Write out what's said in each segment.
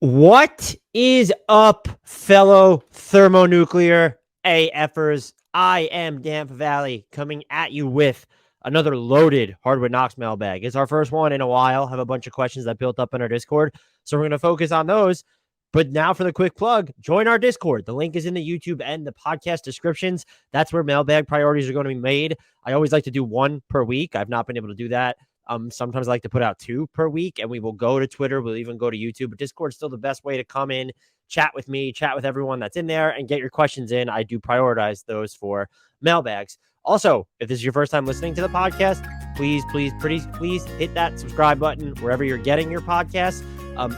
What is up, fellow thermonuclear AFers? I am Damp Valley coming at you with another loaded Hardwood Knocks mailbag. It's our first one in a while. Have a bunch of questions that built up in our Discord, so we're going to focus on those. But now for the quick plug, join our Discord. The link is in the YouTube and the podcast descriptions. That's where mailbag priorities are going to be made. I always like to do one per week. I've not been able to do that. Sometimes I like to put out 2 per week, and we will go to Twitter. We'll even go to YouTube, but Discord is still the best way to come in, chat with me, chat with everyone that's in there, and get your questions in. I do prioritize those for mailbags. Also, if this is your first time listening to the podcast, please hit that subscribe button wherever you're getting your podcasts,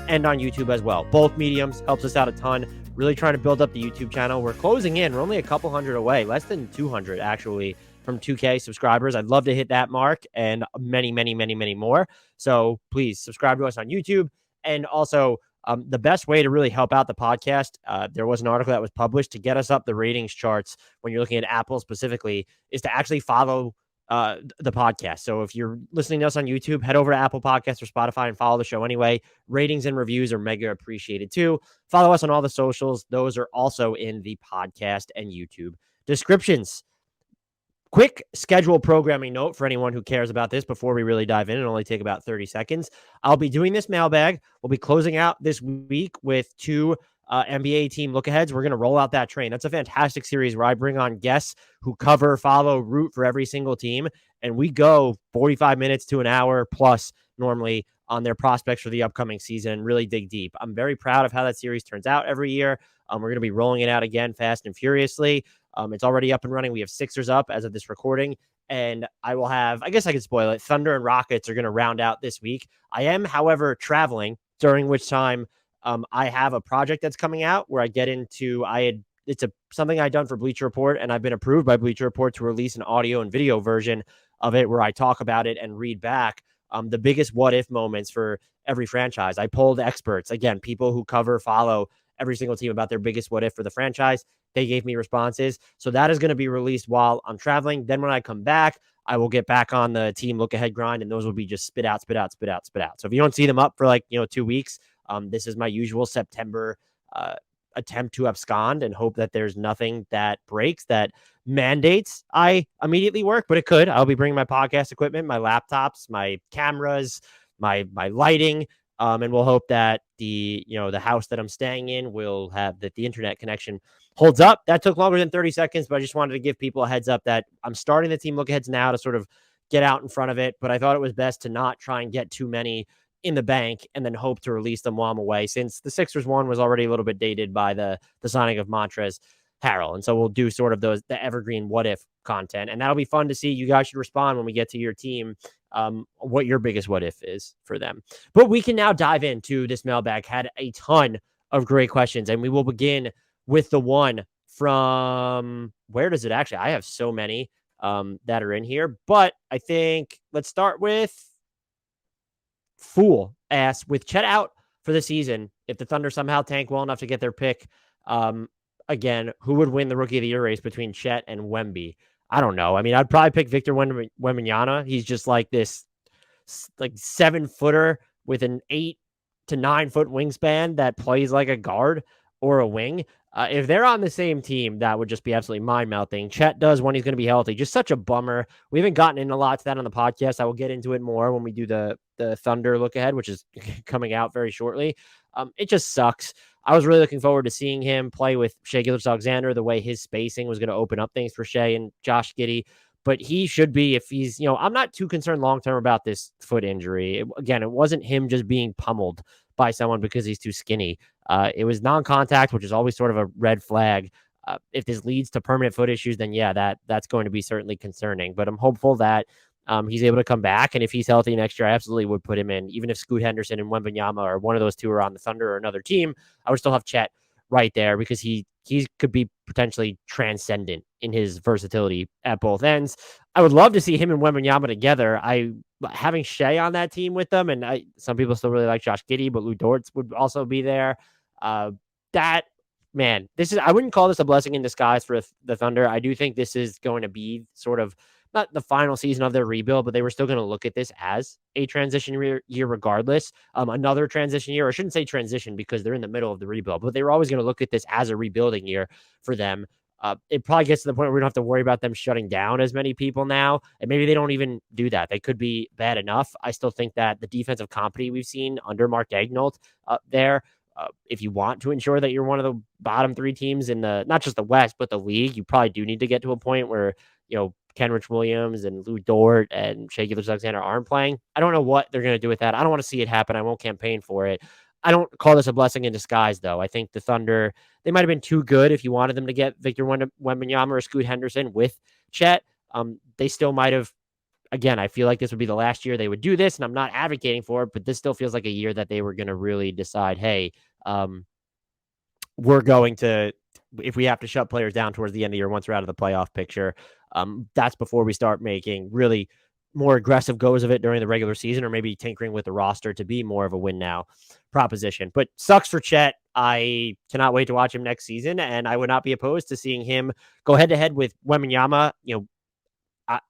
and on YouTube as well. Both mediums helps us out a ton. Really trying to build up the YouTube channel. We're closing in. We're only a couple hundred away, less than 200 actually, from 2K subscribers. I'd love to hit that mark and many more. So please subscribe to us on YouTube. And also, the best way to really help out the podcast, there was an article that was published to get us up the ratings charts when you're looking at Apple specifically, is to actually follow the podcast. So if you're listening to us on YouTube, head over to Apple Podcasts or Spotify and follow the show anyway. Ratings and reviews are mega appreciated too. Follow us on all the socials. Those are also in the podcast and YouTube descriptions. Quick schedule programming note for anyone who cares about this before we really dive in. It'll only take about 30 seconds. I'll be doing this mailbag. We'll be closing out this week with 2 NBA team look-aheads. We're going to roll out that train. That's a fantastic series where I bring on guests who cover, follow, root for every single team, and we go 45 minutes to an hour plus normally on their prospects for the upcoming season and really dig deep. I'm very proud of how that series turns out every year. We're going to be rolling it out again fast and furiously. It's already up and running. We have Sixers up as of this recording, and I will have, I guess I could spoil it, Thunder and Rockets are going to round out this week. I am, however, traveling, during which time I have a project that's coming out where I get into, something I've done for Bleacher Report, and I've been approved by Bleacher Report to release an audio and video version of it where I talk about it and read back the biggest what-if moments for every franchise. I polled experts, again, people who cover, follow every single team about their biggest what-if for the franchise. They gave me responses. So that is going to be released while I'm traveling. Then when I come back, I will get back on the team look-ahead grind, and those will be just spit out. So if you don't see them up for 2 weeks, this is my usual September attempt to abscond and hope that there's nothing that breaks that mandates I immediately work, but it could. I'll be bringing my podcast equipment, my laptops, my cameras, my lighting, and we'll hope that the house that I'm staying in will have that the internet connection holds up. That took longer than 30 seconds, but I just wanted to give people a heads up that I'm starting the team look-aheads now to sort of get out in front of it, but I thought it was best to not try and get too many in the bank and then hope to release them while I'm away, since the Sixers one was already a little bit dated by the signing of Montrezl Harrell. And so we'll do sort of the evergreen what if content, and that'll be fun to see. You guys should respond when we get to your team, what your biggest what if is for them. But we can now dive into this mailbag. Had a ton of great questions, and we will begin with the one from, where does it actually? I have so many that are in here, but I think let's start with Fool asks, with Chet out for the season, if the Thunder somehow tank well enough to get their pick, again, who would win the Rookie of the Year race between Chet and Wemby? I don't know. I mean, I'd probably pick Victor Wembanyama. He's just like this 7-footer with an 8 to 9 foot wingspan that plays like a guard or a wing. If they're on the same team, that would just be absolutely mind-melting. Chet does when he's going to be healthy. Just such a bummer. We haven't gotten in a lot to that on the podcast. I will get into it more when we do the Thunder look ahead, which is coming out very shortly. It just sucks. I was really looking forward to seeing him play with Shai Gilgeous-Alexander, the way his spacing was going to open up things for Shai and Josh Giddey. But he should be, if he's, I'm not too concerned long-term about this foot injury. It wasn't him just being pummeled by someone because he's too skinny. It was non-contact, which is always sort of a red flag. If this leads to permanent foot issues, then yeah, that's going to be certainly concerning. But I'm hopeful that he's able to come back. And if he's healthy next year, I absolutely would put him in. Even if Scoot Henderson and Wembanyama or one of those two are on the Thunder or another team, I would still have Chet right there because he could be potentially transcendent in his versatility at both ends. I would love to see him and Wembanyama together. Having Shai on that team with them, and some people still really like Josh Giddey, but Lou Dortz would also be there. I wouldn't call this a blessing in disguise for the Thunder. I do think this is going to be sort of not the final season of their rebuild, but they were still going to look at this as a transition year regardless. Another transition year, or I shouldn't say transition because they're in the middle of the rebuild, but they were always going to look at this as a rebuilding year for them. It probably gets to the point where we don't have to worry about them shutting down as many people now. And maybe they don't even do that. They could be bad enough. I still think that the defensive company we've seen under Mark Daigneault there, if you want to ensure that you're one of the bottom three teams in the, not just the West, but the league, you probably do need to get to a point where, Kenrich Williams and Lou Dort and Shai Gilgeous-Alexander aren't playing. I don't know what they're going to do with that. I don't want to see it happen. I won't campaign for it. I don't call this a blessing in disguise, though. I think the Thunder, they might have been too good if you wanted them to get Victor Wembanyama or Scoot Henderson with Chet. They still might have, again, I feel like this would be the last year they would do this, and I'm not advocating for it, but this still feels like a year that they were going to really decide, hey, we're going to, if we have to shut players down towards the end of the year, once we're out of the playoff picture, that's before we start making really more aggressive goes of it during the regular season, or maybe tinkering with the roster to be more of a win now proposition. But sucks for Chet. I cannot wait to watch him next season, and I would not be opposed to seeing him go head to head with Wembanyama,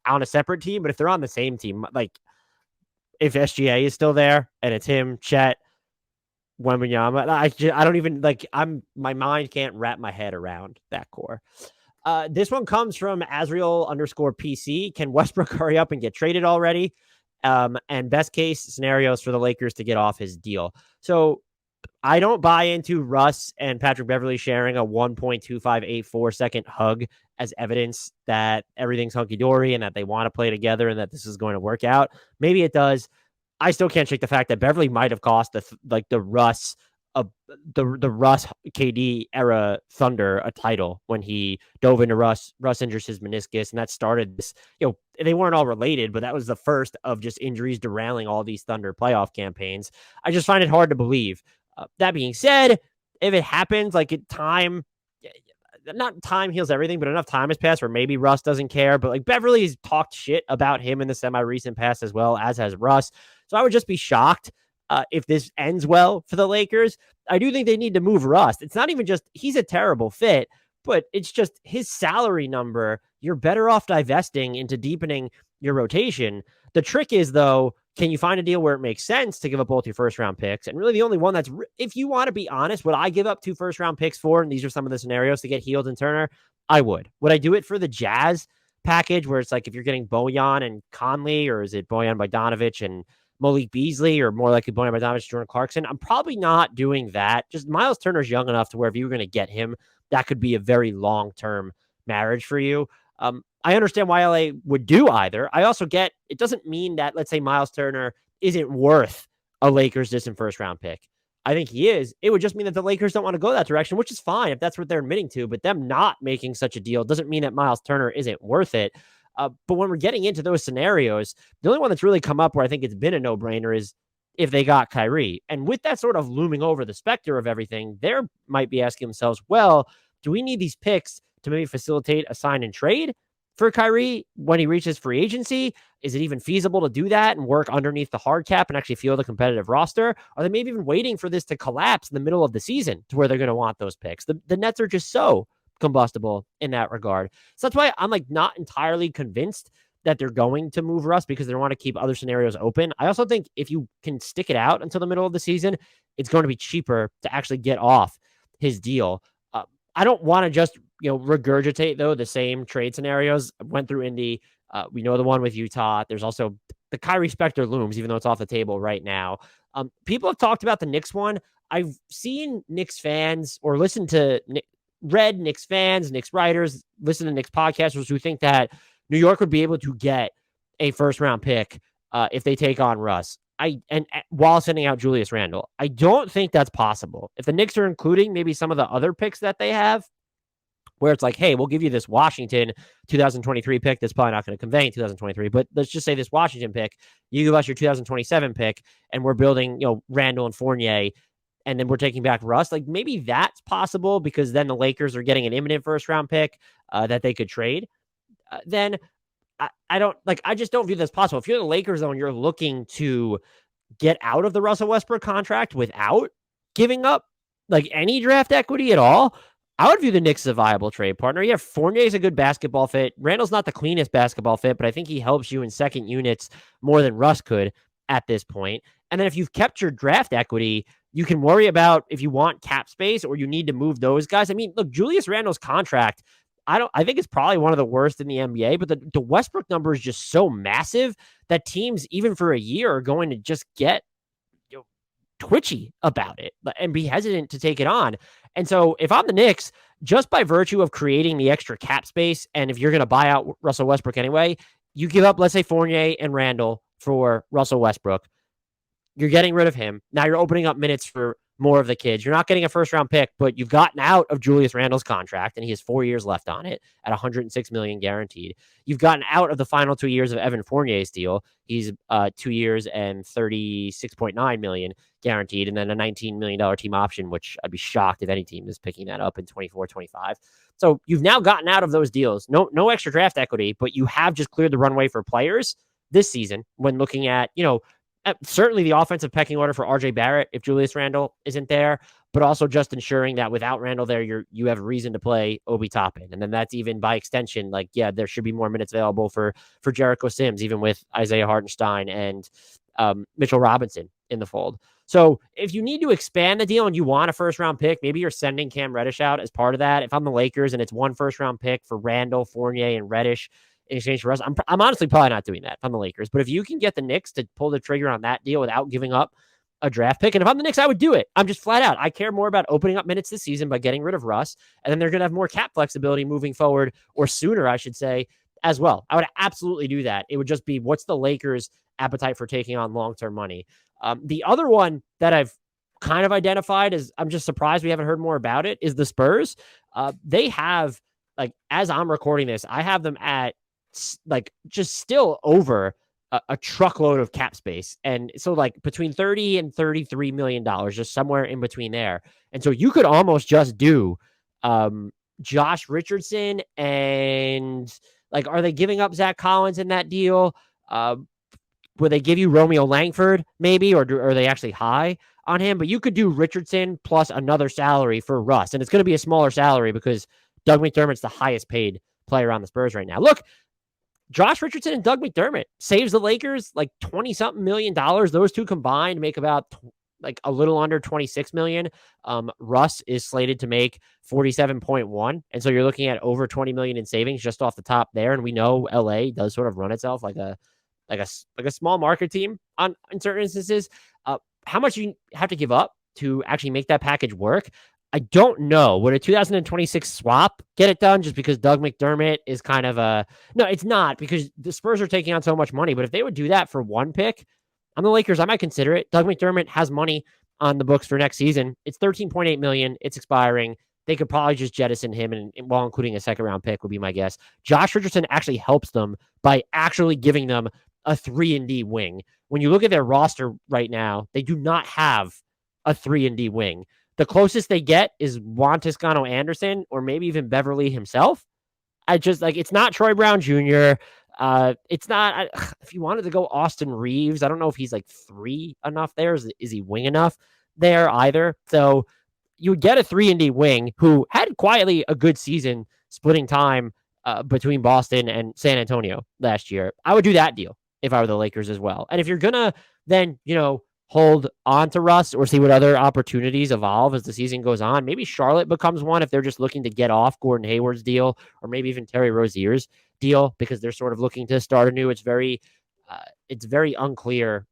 on a separate team. But if they're on the same team, like if SGA is still there and it's him, Chet, Wembanyama, I don't even my mind can't wrap my head around that core. This one comes from Azriel_PC. Can Westbrook hurry up and get traded already? And best case scenarios for the Lakers to get off his deal. So I don't buy into Russ and Patrick Beverley sharing a 1.2584 second hug as evidence that everything's hunky-dory and that they want to play together and that this is going to work out. Maybe it does. I still can't shake the fact that Beverley might have cost the Russ KD era Thunder a title when he dove into Russ injures his meniscus, and that started this. They weren't all related, but that was the first of just injuries derailing all these Thunder playoff campaigns. I just find it hard to believe. That being said, if it happens, not time heals everything, but enough time has passed where maybe Russ doesn't care. But Beverly's talked shit about him in the semi-recent past as well, as has Russ. So I would just be shocked if this ends well for the Lakers. I do think they need to move Russ. It's not even just he's a terrible fit, but it's just his salary number. You're better off divesting into deepening your rotation. The trick is, though, can you find a deal where it makes sense to give up both your first-round picks? And really the only one that's, if you want to be honest, would I give up 2 first-round picks for, and these are some of the scenarios to get Hield and Turner? I would. Would I do it for the Jazz package where it's like if you're getting Bojan and Conley, or is it Bojan Bogdanovic and Malik Beasley, or more likely Bojan Bogdanovic and Jordan Clarkson? I'm probably not doing that. Just Miles Turner's young enough to where if you were going to get him, that could be a very long-term marriage for you. I understand why LA would do either. I also get, it doesn't mean that, let's say, Miles Turner isn't worth a Lakers distant first-round pick. I think he is. It would just mean that the Lakers don't want to go that direction, which is fine if that's what they're admitting to, but them not making such a deal doesn't mean that Miles Turner isn't worth it. But when we're getting into those scenarios, the only one that's really come up where I think it's been a no-brainer is if they got Kyrie. And with that sort of looming over the specter of everything, they might be asking themselves, well, do we need these picks to maybe facilitate a sign and trade for Kyrie when he reaches free agency? Is it even feasible to do that and work underneath the hard cap and actually field a competitive roster? Are they maybe even waiting for this to collapse in the middle of the season to where they're going to want those picks? The Nets are just so combustible in that regard. So that's why I'm not entirely convinced that they're going to move Russ, because they want to keep other scenarios open. I also think if you can stick it out until the middle of the season, it's going to be cheaper to actually get off his deal. I don't want to just regurgitate, though, the same trade scenarios. Went through Indy. We know the one with Utah. There's also the Kyrie Specter looms, even though it's off the table right now. People have talked about the Knicks one. I've seen Knicks fans or read Knicks fans, Knicks writers, listen to Knicks podcasters who think that New York would be able to get a first-round pick if they take on Russ. While sending out Julius Randle. I don't think that's possible. If the Knicks are including maybe some of the other picks that they have, where it's like, hey, we'll give you this Washington 2023 pick that's probably not going to convey in 2023, but let's just say this Washington pick, you give us your 2027 pick, and we're building, Randle and Fournier, and then we're taking back Russ. Maybe that's possible, because then the Lakers are getting an imminent first-round pick that they could trade. Then I just don't view this possible. If you're the Lakers, though, and you're looking to get out of the Russell Westbrook contract without giving up any draft equity at all, I would view the Knicks as a viable trade partner. Yeah, Fournier is a good basketball fit. Randall's not the cleanest basketball fit, but I think he helps you in second units more than Russ could at this point. And then if you've kept your draft equity, you can worry about if you want cap space or you need to move those guys. I mean, look, Julius Randle's contract, I think it's probably one of the worst in the NBA, but the Westbrook number is just so massive that teams, even for a year, are going to just get twitchy about it and be hesitant to take it on. And so if I'm the Knicks, just by virtue of creating the extra cap space, and if you're going to buy out Russell Westbrook anyway, you give up, let's say, Fournier and Randall for Russell Westbrook. You're getting rid of him. Now you're opening up minutes for more of the kids. You're not getting a first-round pick, but you've gotten out of Julius Randle's contract, and he has 4 years left on it at $106 million guaranteed. You've gotten out of the final 2 years of Evan Fournier's deal. He's 2 years and $36.9 million guaranteed, and then a $19 million team option, which I'd be shocked if any team is picking that up in 24-25. So you've now gotten out of those deals. No extra draft equity, but you have just cleared the runway for players this season when looking at, certainly the offensive pecking order for RJ Barrett if Julius Randle isn't there, but also just ensuring that without Randle there, you have a reason to play Obi Toppin. And then that's even by extension, there should be more minutes available for Jericho Sims, even with Isaiah Hartenstein and Mitchell Robinson in the fold. So if you need to expand the deal and you want a first round pick, maybe you're sending Cam Reddish out as part of that. If I'm the Lakers and it's one first round pick for Randle, Fournier, and Reddish in exchange for us, I'm honestly probably not doing that if I'm the Lakers. But if you can get the Knicks to pull the trigger on that deal without giving up a draft pick, and if I'm the Knicks, I would do it. I'm just flat out. I care more about opening up minutes this season by getting rid of Russ, and then they're going to have more cap flexibility moving forward, or sooner, I should say, as well. I would absolutely do that. It would just be, what's the Lakers' appetite for taking on long-term money? The other one that I've kind of identified is, I'm just surprised we haven't heard more about it, is the Spurs. They have, as I'm recording this, I have them at just still over a truckload of cap space. And so between 30 and $33 million, just somewhere in between there. And so you could almost just do Josh Richardson and are they giving up Zach Collins in that deal? Would they give you Romeo Langford maybe, or are they actually high on him? But you could do Richardson plus another salary for Russ. And it's going to be a smaller salary because Doug McDermott's the highest paid player on the Spurs right now. Look, Josh Richardson and Doug McDermott saves the Lakers $20-something million. Those two combined make about a little under 26 million. Russ is slated to make 47.1. And so you're looking at over 20 million in savings just off the top there. And we know LA does sort of run itself like a small market team in certain instances. How much you have to give up to actually make that package work? I don't know. Would a 2026 swap get it done just because Doug McDermott is kind of no, it's not, because the Spurs are taking on so much money. But if they would do that for one pick, I'm the Lakers, I might consider it. Doug McDermott has money on the books for next season. It's $13.8 million. It's expiring. They could probably just jettison him, and while including a second round pick would be my guess. Josh Richardson actually helps them by actually giving them a 3-and-D wing. When you look at their roster right now, they do not have a 3-and-D wing. The closest they get is Juan Toscano Anderson, or maybe even Beverly himself. I just it's not Troy Brown Jr. It's not, if you wanted to go Austin Reeves, I don't know if he's 3 enough there. Is he wing enough there either? So you would get a 3-and-D wing who had quietly a good season splitting time between Boston and San Antonio last year. I would do that deal if I were the Lakers as well. And if you're going to then, hold on to Russ or see what other opportunities evolve as the season goes on, maybe Charlotte becomes one if they're just looking to get off Gordon Hayward's deal, or maybe even Terry Rozier's deal, because they're sort of looking to start anew. It's very unclear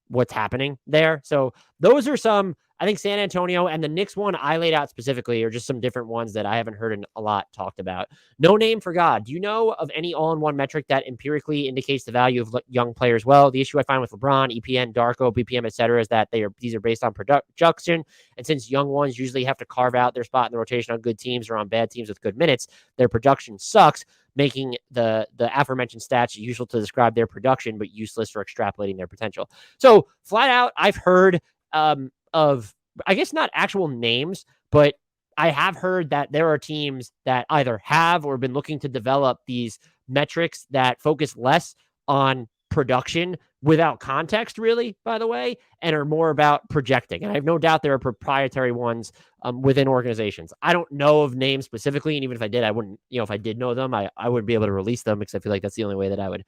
what's happening there. So those are some, I think San Antonio and the Knicks one I laid out specifically are just some different ones that I haven't heard a lot talked about. No name for God. Do you know of any all-in-one metric that empirically indicates the value of young players? Well, the issue I find with LeBron, EPN, Darko, BPM, etc., is that these are based on production. And since young ones usually have to carve out their spot in the rotation on good teams or on bad teams with good minutes, their production sucks, making the aforementioned stats useful to describe their production, but useless for extrapolating their potential. So flat out, I've heard of, I guess not actual names, but I have heard that there are teams that either have or been looking to develop these metrics that focus less on production, without context, really, by the way, and are more about projecting. And I have no doubt there are proprietary ones within organizations. I don't know of names specifically, and even if I did, I wouldn't, if I did know them, I wouldn't be able to release them because I feel like that's the only way that I would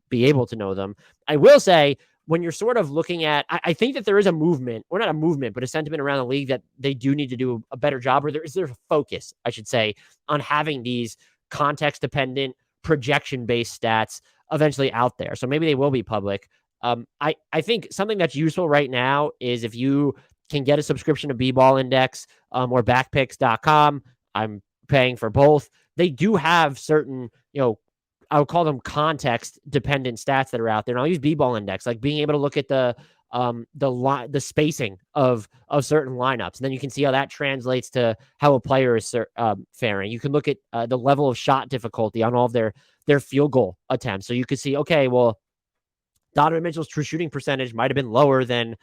be able to know them. I will say, when you're sort of looking at, I think that there is a movement, or not a movement, but a sentiment around the league that they do need to do a better job, or there's a focus, I should say, on having these context-dependent, projection-based stats eventually out there. So maybe they will be public. I think something that's useful right now is if you can get a subscription to B-Ball Index or backpicks.com. I'm paying for both. They do have certain, I would call them context dependent stats that are out there. And I'll use B-Ball Index, like being able to look at the spacing of certain lineups. And then you can see how that translates to how a player is faring. You can look at the level of shot difficulty on all of their field goal attempts. So you could see, okay, well, Donovan Mitchell's true shooting percentage might have been lower than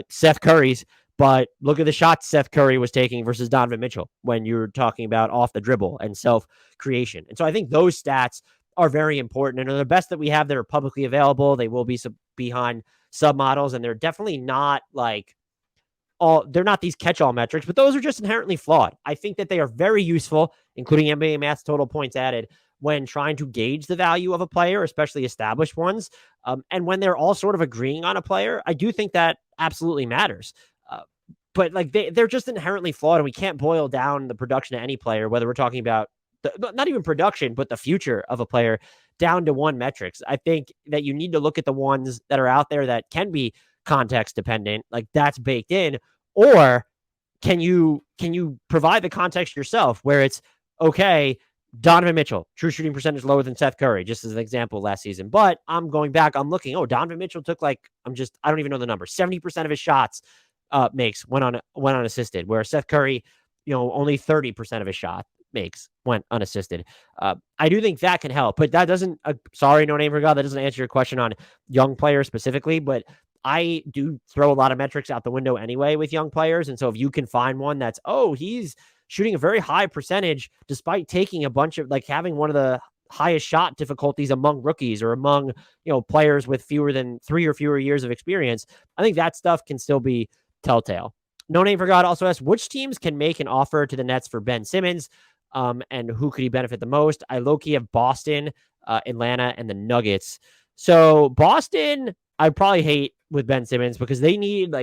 Seth Curry's, but look at the shots Seth Curry was taking versus Donovan Mitchell when you're talking about off the dribble and self-creation. And so I think those stats are very important and are the best that we have that are publicly available. They will be behind submodels, and they're definitely not they're not these catch-all metrics, but those are just inherently flawed. I think that they are very useful, including NBA Math's total points added, when trying to gauge the value of a player, especially established ones. And when they're all sort of agreeing on a player, I do think that absolutely matters. But like they're just inherently flawed, and we can't boil down the production of any player, whether we're talking about not even production, but the future of a player, down to one metrics. I think that you need to look at the ones that are out there that can be context dependent, like that's baked in, or can you provide the context yourself where it's okay, Donovan Mitchell, true shooting percentage lower than Seth Curry, just as an example last season. But I'm going back, I'm looking, Donovan Mitchell took I don't even know the number, 70% of his shots went unassisted, where Seth Curry, only 30% of his shot went unassisted. I do think that can help, but that doesn't, sorry, no name for God, that doesn't answer your question on young players specifically, but I do throw a lot of metrics out the window anyway with young players. And so if you can find one that's, he's shooting a very high percentage despite taking a bunch of having one of the highest shot difficulties among rookies or among, players with fewer than 3 or fewer years of experience, I think that stuff can still be telltale. No Name for God also asks, which teams can make an offer to the Nets for Ben Simmons? And who could he benefit the most? I low-key have Boston, Atlanta, and the Nuggets. So Boston, I probably hate with Ben Simmons because they need,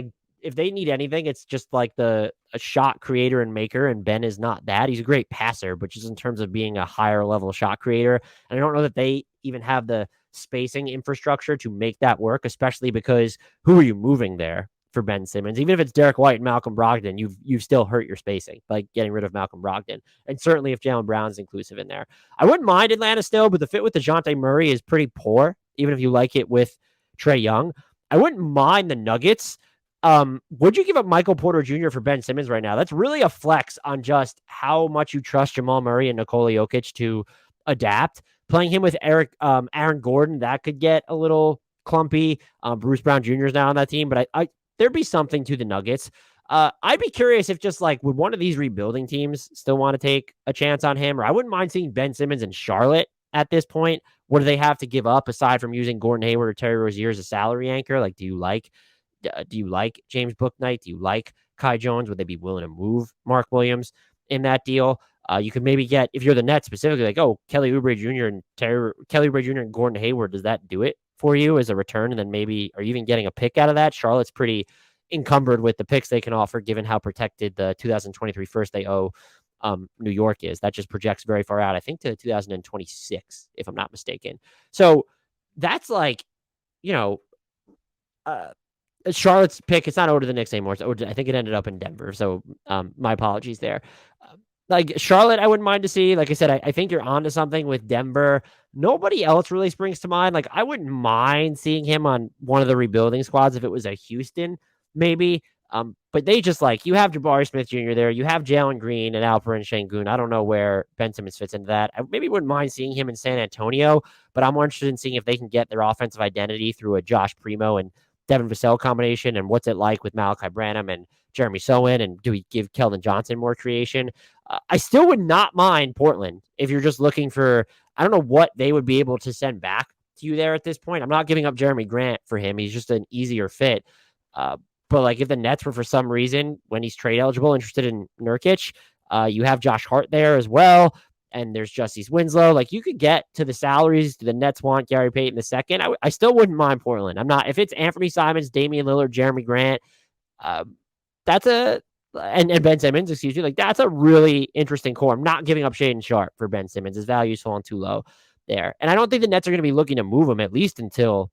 if they need anything, it's just a shot creator and maker, and Ben is not that. He's a great passer, but just in terms of being a higher level shot creator, and I don't know that they even have the spacing infrastructure to make that work, especially because who are you moving there for Ben Simmons? Even if it's Derek White and Malcolm Brogdon, you've still hurt your spacing by getting rid of Malcolm Brogdon. And certainly if Jaylen Brown's inclusive in there. I wouldn't mind Atlanta still, but the fit with DeJounte Murray is pretty poor, even if you like it with Trae Young. I wouldn't mind the Nuggets. Would you give up Michael Porter Jr. for Ben Simmons right now? That's really a flex on just how much you trust Jamal Murray and Nikola Jokic to adapt. Playing him with Aaron Gordon, that could get a little clumpy. Bruce Brown Jr. is now on that team, but I there'd be something to the Nuggets. I'd be curious if just would one of these rebuilding teams still want to take a chance on him? Or I wouldn't mind seeing Ben Simmons in Charlotte at this point. What do they have to give up aside from using Gordon Hayward or Terry Rozier as a salary anchor? Do you like James Bouknight? Do you like Kai Jones? Would they be willing to move Mark Williams in that deal? You could maybe get, if you're the Nets specifically, Kelly Oubre Jr. and Gordon Hayward. Does that do it for you as a return? And then maybe, are you even getting a pick out of that? Charlotte's pretty encumbered with the picks they can offer, given how protected the 2023 first they owe New York is. That just projects very far out, I think to 2026, if I'm not mistaken. So that's Charlotte's pick. It's not owed to the Knicks anymore. I think it ended up in Denver. So my apologies there. Charlotte, I wouldn't mind to see. Like I said, I think you're onto something with Denver. Nobody else really springs to mind. I wouldn't mind seeing him on one of the rebuilding squads if it was a Houston, maybe. But they just you have Jabari Smith Jr. there. You have Jalen Green and Alperen Şengün. I don't know where Ben Simmons fits into that. I maybe wouldn't mind seeing him in San Antonio, but I'm more interested in seeing if they can get their offensive identity through a Josh Primo and Devin Vassell combination, and what's it like with Malachi Branham and Jeremy Sohan, and do we give Keldon Johnson more creation? I still would not mind Portland if you're just looking for, I don't know what they would be able to send back to you there at this point. I'm not giving up Jeremy Grant for him. He's just an easier fit. But like if the Nets were for some reason when he's trade eligible interested in Nurkic, you have Josh Hart there as well. And there's Justice Winslow. Like you could get to the salaries. Do the Nets want Gary Payton the second? I still wouldn't mind Portland. I'm not, if it's Anthony Simons, Damian Lillard, Jeremy Grant, that's and Ben Simmons, excuse me, like that's a really interesting core. I'm not giving up Shaedon Sharpe for Ben Simmons. His value is falling too low there. And I don't think the Nets are going to be looking to move him at least until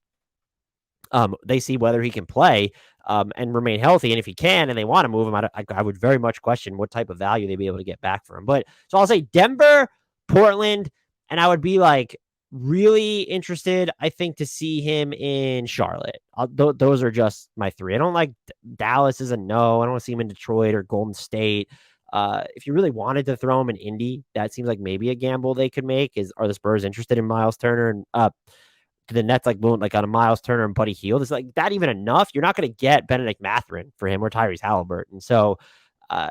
they see whether he can play and remain healthy. And if he can and they want to move him, I would very much question what type of value they'd be able to get back for him. But so I'll say Denver, Portland, and I would be like really interested, I think, to see him in Charlotte. Those are just my three. I don't like Dallas is a no. I don't want to see him in Detroit or Golden State. If you really wanted to throw him in Indy, that seems like maybe a gamble they could make. Are the Spurs interested in Miles Turner and the Nets like on a Miles Turner and Buddy Hield? Is like that even enough? You're not going to get Benedict Mathurin for him or Tyrese Halliburton. So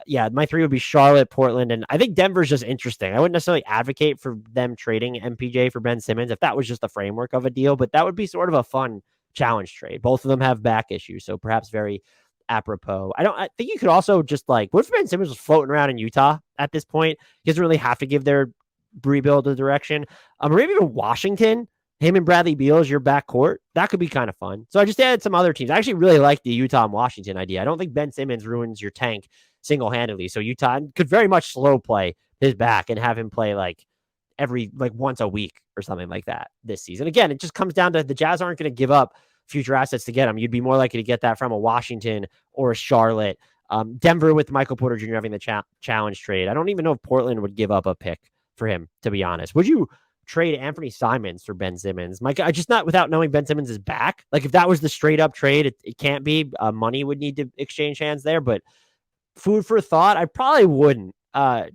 yeah, my three would be Charlotte, Portland, and I think Denver's just interesting. I wouldn't necessarily advocate for them trading MPJ for Ben Simmons if that was just the framework of a deal, but that would be sort of a fun challenge trade. Both of them have back issues, so perhaps very apropos. I think you could also just like, what if Ben Simmons was floating around in Utah at this point? He doesn't really have to give their rebuild a direction. Or maybe even Washington. Him and Bradley Beal as your backcourt. That could be kind of fun. So I just added some other teams. I actually really like the Utah and Washington idea. I don't think Ben Simmons ruins your tank single-handedly. So Utah could very much slow play his back and have him play like once a week or something like that this season. Again, it just comes down to the Jazz aren't going to give up future assets to get him. You'd be more likely to get that from a Washington or a Charlotte. Denver with Michael Porter Jr. having the challenge trade. I don't even know if Portland would give up a pick for him, to be honest. Would you trade Anthony Simons for Ben Simmons? Mike, I just not without knowing Ben Simmons is back. Like if that was the straight up trade, it can't be. Money would need to exchange hands there, but food for thought, I probably wouldn't.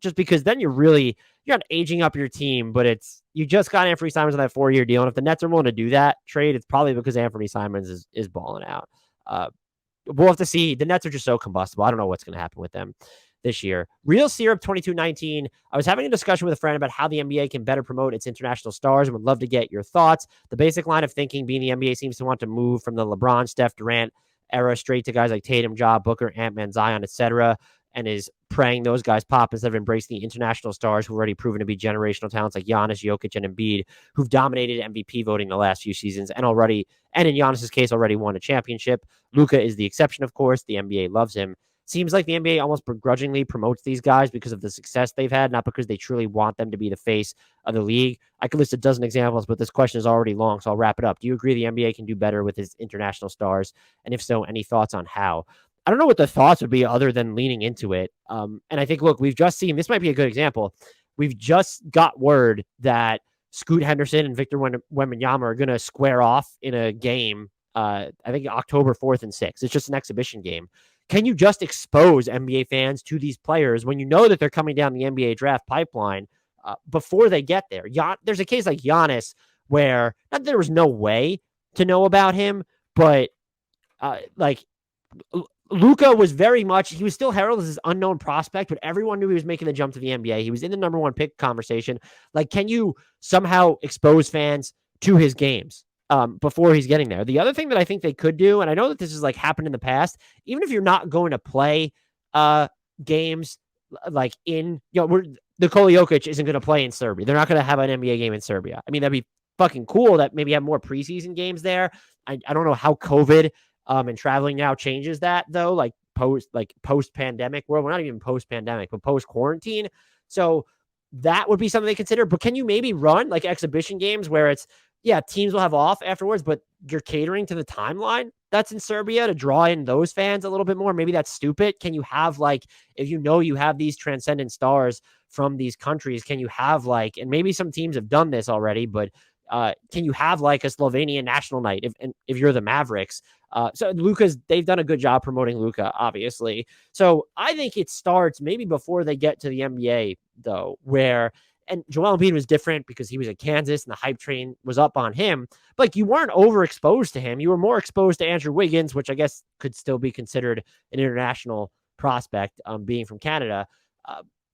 Just because then you're not aging up your team, but you just got Anthony Simons on that 4-year deal. And if the Nets are willing to do that trade, it's probably because Anthony Simons is balling out. We'll have to see. The Nets are just so combustible. I don't know what's going to happen with them this year. Real Syrup 2219. I was having a discussion with a friend about how the NBA can better promote its international stars and would love to get your thoughts. The basic line of thinking being the NBA seems to want to move from the LeBron, Steph, Durant era straight to guys like Tatum, Ja, Booker, Ant-Man, Zion, etc., and is praying those guys pop instead of embracing the international stars who've already proven to be generational talents like Giannis, Jokic, and Embiid, who've dominated MVP voting the last few seasons and in Giannis's case, already won a championship. Luka is the exception, of course. The NBA loves him. Seems like the NBA almost begrudgingly promotes these guys because of the success they've had, not because they truly want them to be the face of the league. I could list a dozen examples, but this question is already long, so I'll wrap it up. Do you agree the NBA can do better with its international stars? And if so, any thoughts on how? I don't know what the thoughts would be other than leaning into it. And I think, look, we've just seen, this might be a good example. We've just got word that Scoot Henderson and Victor Wembanyama are going to square off in a game, I think October 4th and 6th. It's just an exhibition game. Can you just expose NBA fans to these players when you know that they're coming down the NBA draft pipeline before they get there? There's a case like Giannis where not that there was no way to know about him, but Luka was very much, he was still heralded as this unknown prospect, but everyone knew he was making the jump to the NBA. He was in the number one pick conversation. Like, can you somehow expose fans to his games before he's getting there? The other thing that I think they could do, and I know that this has like happened in the past, even if you're not going to play games like in, Nikola Jokic isn't going to play in Serbia. They're not going to have an NBA game in Serbia. I mean, that'd be fucking cool that maybe have more preseason games there. I don't know how COVID and traveling now changes that though, like post pandemic world. We're not even post pandemic, but post quarantine. So that would be something they consider. But can you maybe run like exhibition games where it's, teams will have off afterwards, but you're catering to the timeline that's in Serbia to draw in those fans a little bit more? Maybe that's stupid. Can you have like, if you have these transcendent stars from these countries, can you have like, and maybe some teams have done this already, but can you have like a Slovenian national night if you're the Mavericks? So they've done a good job promoting Luka, obviously. So I think it starts maybe before they get to the NBA though, and Joel Embiid was different because he was at Kansas and the hype train was up on him. But like, you weren't overexposed to him. You were more exposed to Andrew Wiggins, which I guess could still be considered an international prospect, being from Canada.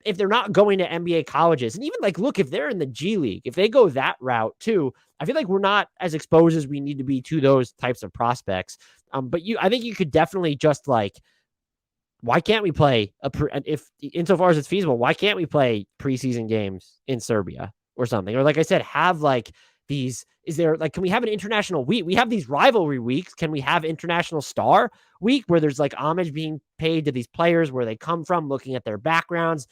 if they're not going to NBA colleges, and even like, look, if they're in the G League, if they go that route too, I feel like we're not as exposed as we need to be to those types of prospects. But I think you could definitely just like, why can't we play if insofar as it's feasible, why can't we play preseason games in Serbia or something? Or like I said, have like these, can we have an international week? We have these rivalry weeks. Can we have international star week where there's like homage being paid to these players, where they come from, looking at their backgrounds,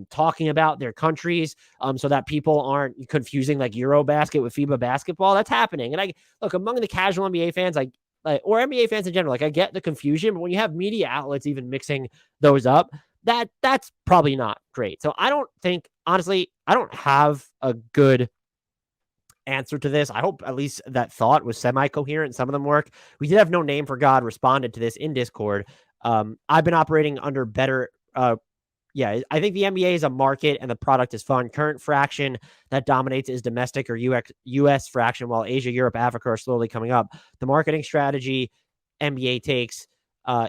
talking about their countries, so that people aren't confusing like Eurobasket with FIBA basketball? That's happening. And I look, among the casual NBA fans, or NBA fans in general, like I get the confusion, but when you have media outlets even mixing those up, that's probably not great. So I don't think, honestly, I don't have a good answer to this. I hope at least that thought was semi-coherent. Some of them work. We did have No Name for God responded to this in Discord. I've been operating under better, I think the NBA is a market and the product is fun. Current fraction that dominates is domestic or US fraction, while Asia, Europe, Africa are slowly coming up. The marketing strategy NBA takes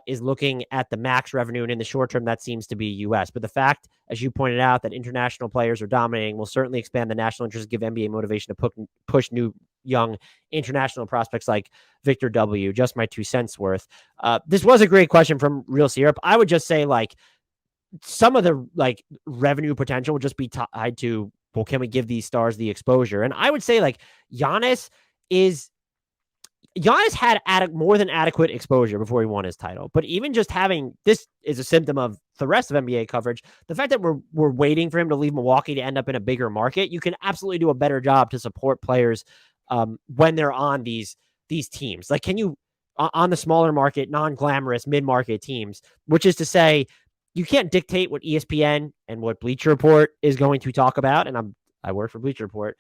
is looking at the max revenue, and in the short term, that seems to be US. But the fact, as you pointed out, that international players are dominating will certainly expand the national interest, give NBA motivation to push new young international prospects like Victor W. Just my 2 cents worth. This was a great question from Real Syrup. I would just say, like, some of the like revenue potential would just be tied to, well, can we give these stars the exposure? And I would say like Giannis had more than adequate exposure before he won his title. But even just having this is a symptom of the rest of NBA coverage. The fact that we're waiting for him to leave Milwaukee to end up in a bigger market, you can absolutely do a better job to support players when they're on these teams. Like, can you on the smaller market, non-glamorous mid-market teams, which is to say, you can't dictate what ESPN and what Bleacher Report is going to talk about. And I work for Bleacher Report.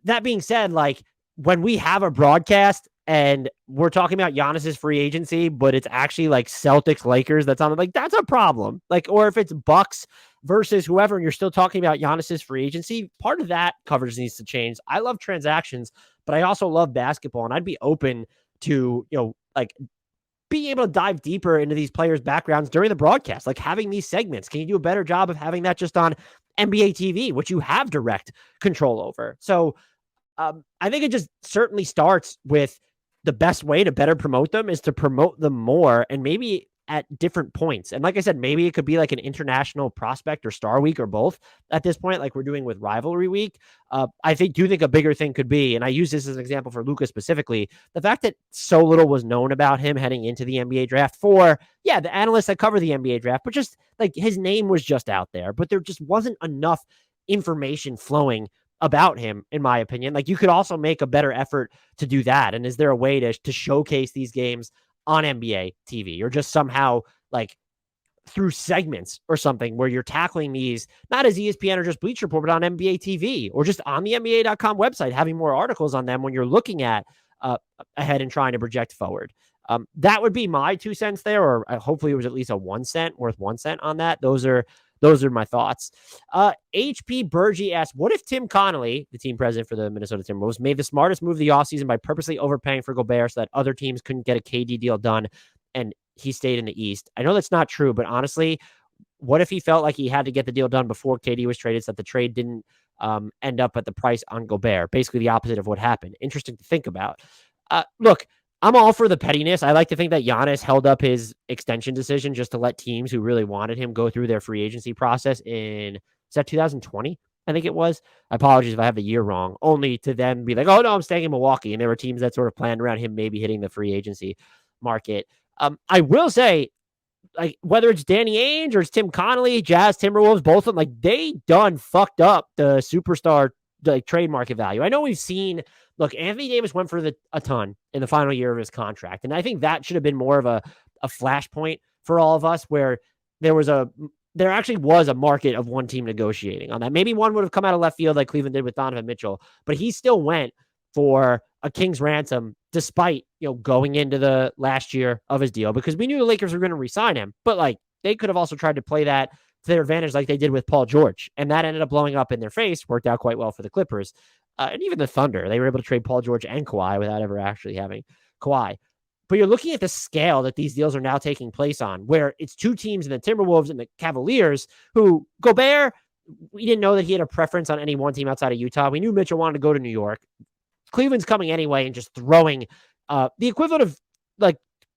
That being said, like, when we have a broadcast and we're talking about Giannis's free agency, but it's actually like Celtics, Lakers that's on it, like, that's a problem. Like, or if it's Bucks versus whoever, and you're still talking about Giannis's free agency, part of that coverage needs to change. I love transactions, but I also love basketball, and I'd be open to, like, being able to dive deeper into these players' backgrounds during the broadcast, like having these segments. Can you do a better job of having that just on NBA TV, which you have direct control over? So I think it just certainly starts with the best way to better promote them is to promote them more, and maybe at different points. And like I said, maybe it could be like an international prospect or star week or both at this point, like we're doing with rivalry week. I do think a bigger thing could be, and I use this as an example for Luka specifically, the fact that so little was known about him heading into the NBA draft for, the analysts that cover the NBA draft, but just like his name was just out there, but there just wasn't enough information flowing about him, in my opinion. Like, you could also make a better effort to do that. And is there a way to showcase these games on NBA TV, or just somehow like through segments or something where you're tackling these, not as ESPN or just Bleacher Report, but on NBA TV or just on the NBA.com website, having more articles on them when you're looking at ahead and trying to project forward. That would be my 2 cents there, or hopefully it was at least a 1 cent worth 1 cent on that. Those are my thoughts. HP Burgie asks, what if Tim Connolly, the team president for the Minnesota Timberwolves, made the smartest move of the offseason by purposely overpaying for Gobert so that other teams couldn't get a KD deal done and he stayed in the East? I know that's not true, but honestly, what if he felt like he had to get the deal done before KD was traded so that the trade didn't end up at the price on Gobert? Basically the opposite of what happened. Interesting to think about. Look, I'm all for the pettiness. I like to think that Giannis held up his extension decision just to let teams who really wanted him go through their free agency process is that 2020? I think it was. Apologies if I have the year wrong. Only to then be like, oh, no, I'm staying in Milwaukee. And there were teams that sort of planned around him maybe hitting the free agency market. I will say, like, whether it's Danny Ainge or it's Tim Connolly, Jazz, Timberwolves, both of them, like, they done fucked up the superstar trade market value. I know we've seen, look, Anthony Davis went for a ton in the final year of his contract. And I think that should have been more of a flashpoint for all of us, where there actually was a market of one team negotiating on that. Maybe one would have come out of left field like Cleveland did with Donovan Mitchell, but he still went for a king's ransom despite, going into the last year of his deal, because we knew the Lakers were going to re-sign him. But like, they could have also tried to play that to their advantage like they did with Paul George. And that ended up blowing up in their face, worked out quite well for the Clippers. And even the Thunder, they were able to trade Paul George and Kawhi without ever actually having Kawhi. But you're looking at the scale that these deals are now taking place on, where it's two teams in the Timberwolves and the Cavaliers who Gobert, we didn't know that he had a preference on any one team outside of Utah. We knew Mitchell wanted to go to New York. Cleveland's coming anyway and just throwing the equivalent of like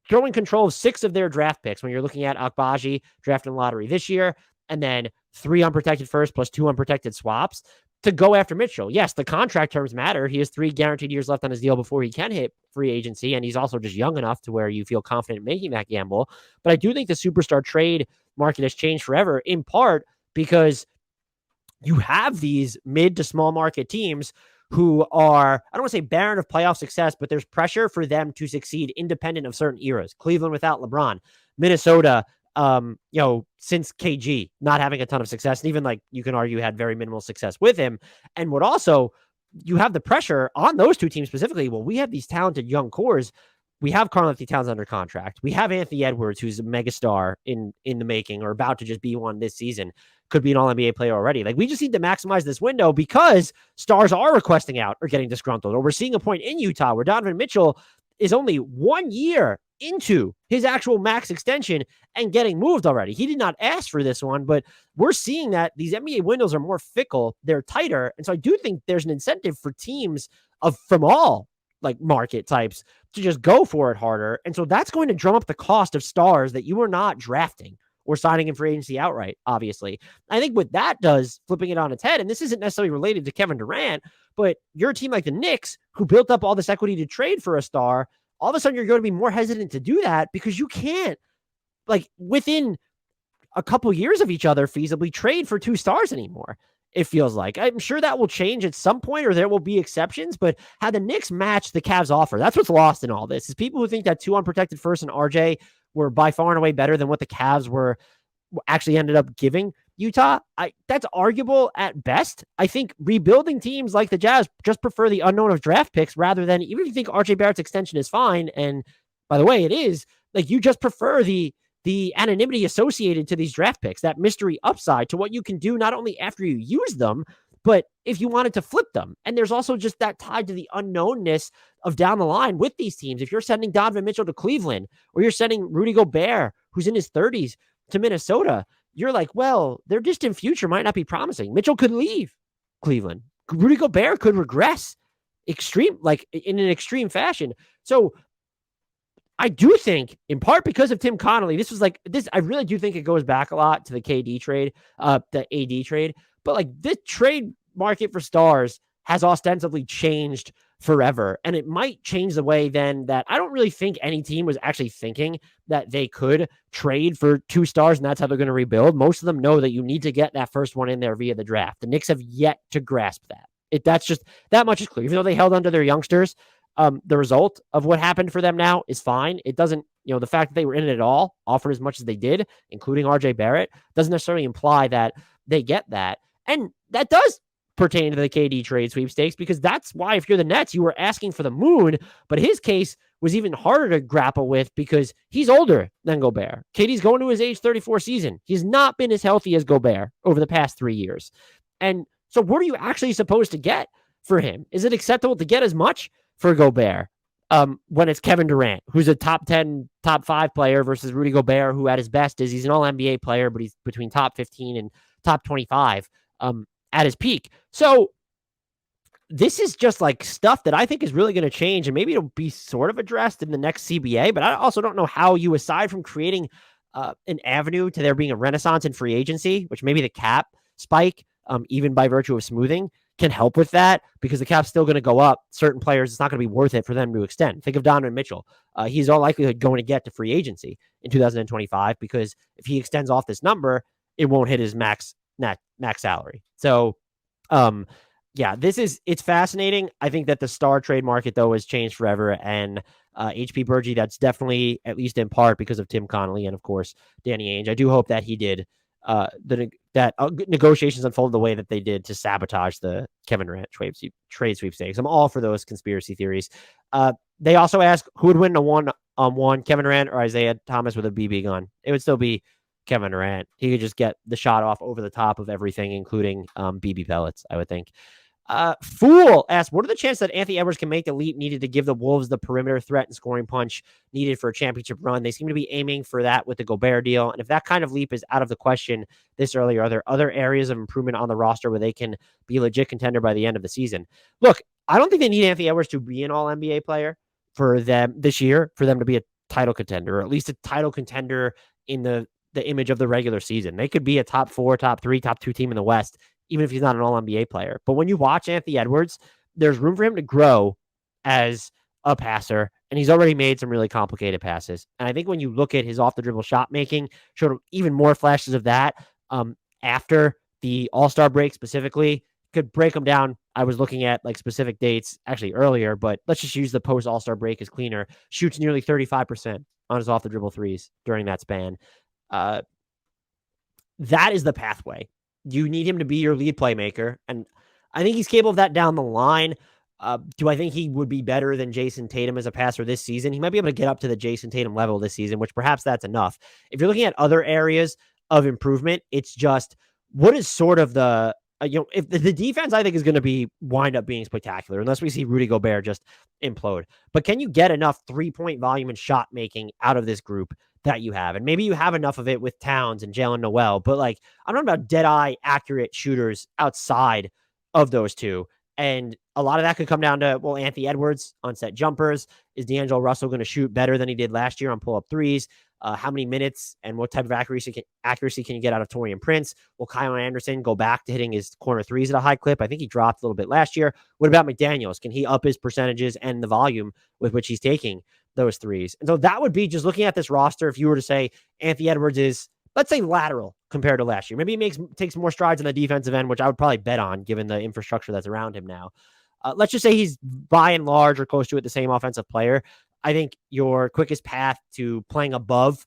throwing control of 6 of their draft picks when you're looking at Akbaji drafting lottery this year, and then 3 unprotected first plus 2 unprotected swaps to go after Mitchell. Yes, the contract terms matter. He has 3 guaranteed years left on his deal before he can hit free agency, and he's also just young enough to where you feel confident making that gamble. But I do think the superstar trade market has changed forever, in part because you have these mid to small market teams who are, I don't want to say barren of playoff success, but there's pressure for them to succeed independent of certain eras. Cleveland without LeBron, Minnesota, since KG not having a ton of success, and even like you can argue had very minimal success with him. And what also, you have the pressure on those 2 teams specifically. Well, we have these talented young cores. We have Karl-Anthony Towns under contract. We have Anthony Edwards, who's a megastar in the making, or about to just be one this season. Could be an all-NBA player already. Like, we just need to maximize this window because stars are requesting out or getting disgruntled. Or we're seeing a point in Utah where Donovan Mitchell is only 1 year into his actual max extension and getting moved already. He did not ask for this one, but we're seeing that these NBA windows are more fickle. They're tighter. And so I do think there's an incentive for teams from all like market types to just go for it harder. And so that's going to drum up the cost of stars that you are not drafting or signing in free agency outright, obviously. I think what that does, flipping it on its head, and this isn't necessarily related to Kevin Durant, but you're a team like the Knicks who built up all this equity to trade for a star. All of a sudden, you're going to be more hesitant to do that because you can't, like, within a couple years of each other, feasibly trade for 2 stars anymore. It feels like. I'm sure that will change at some point, or there will be exceptions, but how the Knicks match the Cavs offer, that's what's lost in all this, is people who think that 2 unprotected first and RJ were by far and away better than what the Cavs were actually ended up giving Utah. That's arguable at best. I think rebuilding teams like the Jazz just prefer the unknown of draft picks rather than, even if you think RJ Barrett's extension is fine, and by the way, it is, like, you just prefer the anonymity associated to these draft picks, that mystery upside to what you can do not only after you use them, but if you wanted to flip them. And there's also just that tied to the unknownness of down the line with these teams. If you're sending Donovan Mitchell to Cleveland, or you're sending Rudy Gobert, who's in his 30s, to Minnesota, you're like, well, their distant future might not be promising. Mitchell could leave Cleveland. Rudy Gobert could regress in an extreme fashion. So I do think, in part because of Tim Connolly, I really do think it goes back a lot to the KD trade, the AD trade. But like, this trade market for stars has ostensibly changed forever. And it might change the way then that I don't really think any team was actually thinking that they could trade for 2 stars and that's how they're going to rebuild. Most of them know that you need to get that first one in there via the draft. The Knicks have yet to grasp that. That's just, that much is clear. Even though they held onto their youngsters, the result of what happened for them now is fine. It doesn't, the fact that they were in it at all, offered as much as they did, including RJ Barrett, doesn't necessarily imply that they get that. And that does pertain to the KD trade sweepstakes, because that's why, if you're the Nets, you were asking for the moon. But his case was even harder to grapple with because he's older than Gobert. KD's going to his age 34 season. He's not been as healthy as Gobert over the past 3 years. And so what are you actually supposed to get for him? Is it acceptable to get as much for Gobert when it's Kevin Durant, who's a top 10, top 5 player, versus Rudy Gobert, who at his best he's an all-NBA player, but he's between top 15 and top 25 at his peak. So this is just like stuff that I think is really going to change, and maybe it'll be sort of addressed in the next CBA, but I also don't know how you, aside from creating an avenue to there being a renaissance in free agency, which maybe the cap spike, even by virtue of smoothing, can help with that, because the cap's still going to go up. Certain players, it's not going to be worth it for them to extend. Think of Donovan Mitchell. He's all likelihood going to get to free agency in 2025, because if he extends off this number, it won't hit his max salary. So, it's fascinating. I think that the star trade market, though, has changed forever. And HP Burgee, that's definitely, at least in part, because of Tim Connolly and, of course, Danny Ainge. I do hope that he did negotiations unfold the way that they did to sabotage the Kevin Durant trade sweepstakes. I'm all for those conspiracy theories. They also ask who would win a 1-on-1, Kevin Durant or Isaiah Thomas with a BB gun. It would still be Kevin Durant. He could just get the shot off over the top of everything, including BB pellets, I would think. Fool asked, what are the chances that Anthony Edwards can make the leap needed to give the Wolves the perimeter threat and scoring punch needed for a championship run? They seem to be aiming for that with the Gobert deal. And if that kind of leap is out of the question this early, are there other areas of improvement on the roster where they can be a legit contender by the end of the season? Look, I don't think they need Anthony Edwards to be an all NBA player for them this year, for them to be a title contender, or at least a title contender in the image of the regular season. They could be a top 4, top 3, top 2 team in the West, even if he's not an all NBA player. But when you watch Anthony Edwards, there's room for him to grow as a passer, and he's already made some really complicated passes. And I think when you look at his off the dribble shot making, showed even more flashes of that after the All-Star break specifically. Could break them down. I was looking at like specific dates actually earlier, but let's just use the post All-Star break as cleaner. Shoots nearly 35% on his off the dribble threes during that span. That is the pathway. You need him to be your lead playmaker, and I think he's capable of that down the line. Do I think he would be better than Jason Tatum as a passer this season? He might be able to get up to the Jason Tatum level this season, which perhaps that's enough. If you're looking at other areas of improvement, it's just what is sort of the if the defense, I think, is going to be wind up being spectacular unless we see Rudy Gobert just implode. But can you get enough 3-point volume and shot making out of this group that you have? And maybe you have enough of it with Towns and Jalen Noel, but like, I'm talking about dead eye accurate shooters outside of those two. And a lot of that could come down to, well, Anthony Edwards on set jumpers. Is D'Angelo Russell going to shoot better than he did last year on pull-up threes? How many minutes and what type of accuracy can you get out of Taurean Prince? Will Kyle Anderson go back to hitting his corner threes at a high clip? I think he dropped a little bit last year. What about McDaniels? Can he up his percentages and the volume with which he's taking those threes? And so that would be just looking at this roster. If you were to say Anthony Edwards is, let's say, lateral compared to last year, maybe he takes more strides on the defensive end, which I would probably bet on given the infrastructure that's around him now. Let's just say he's by and large or close to it the same offensive player. I think your quickest path to playing above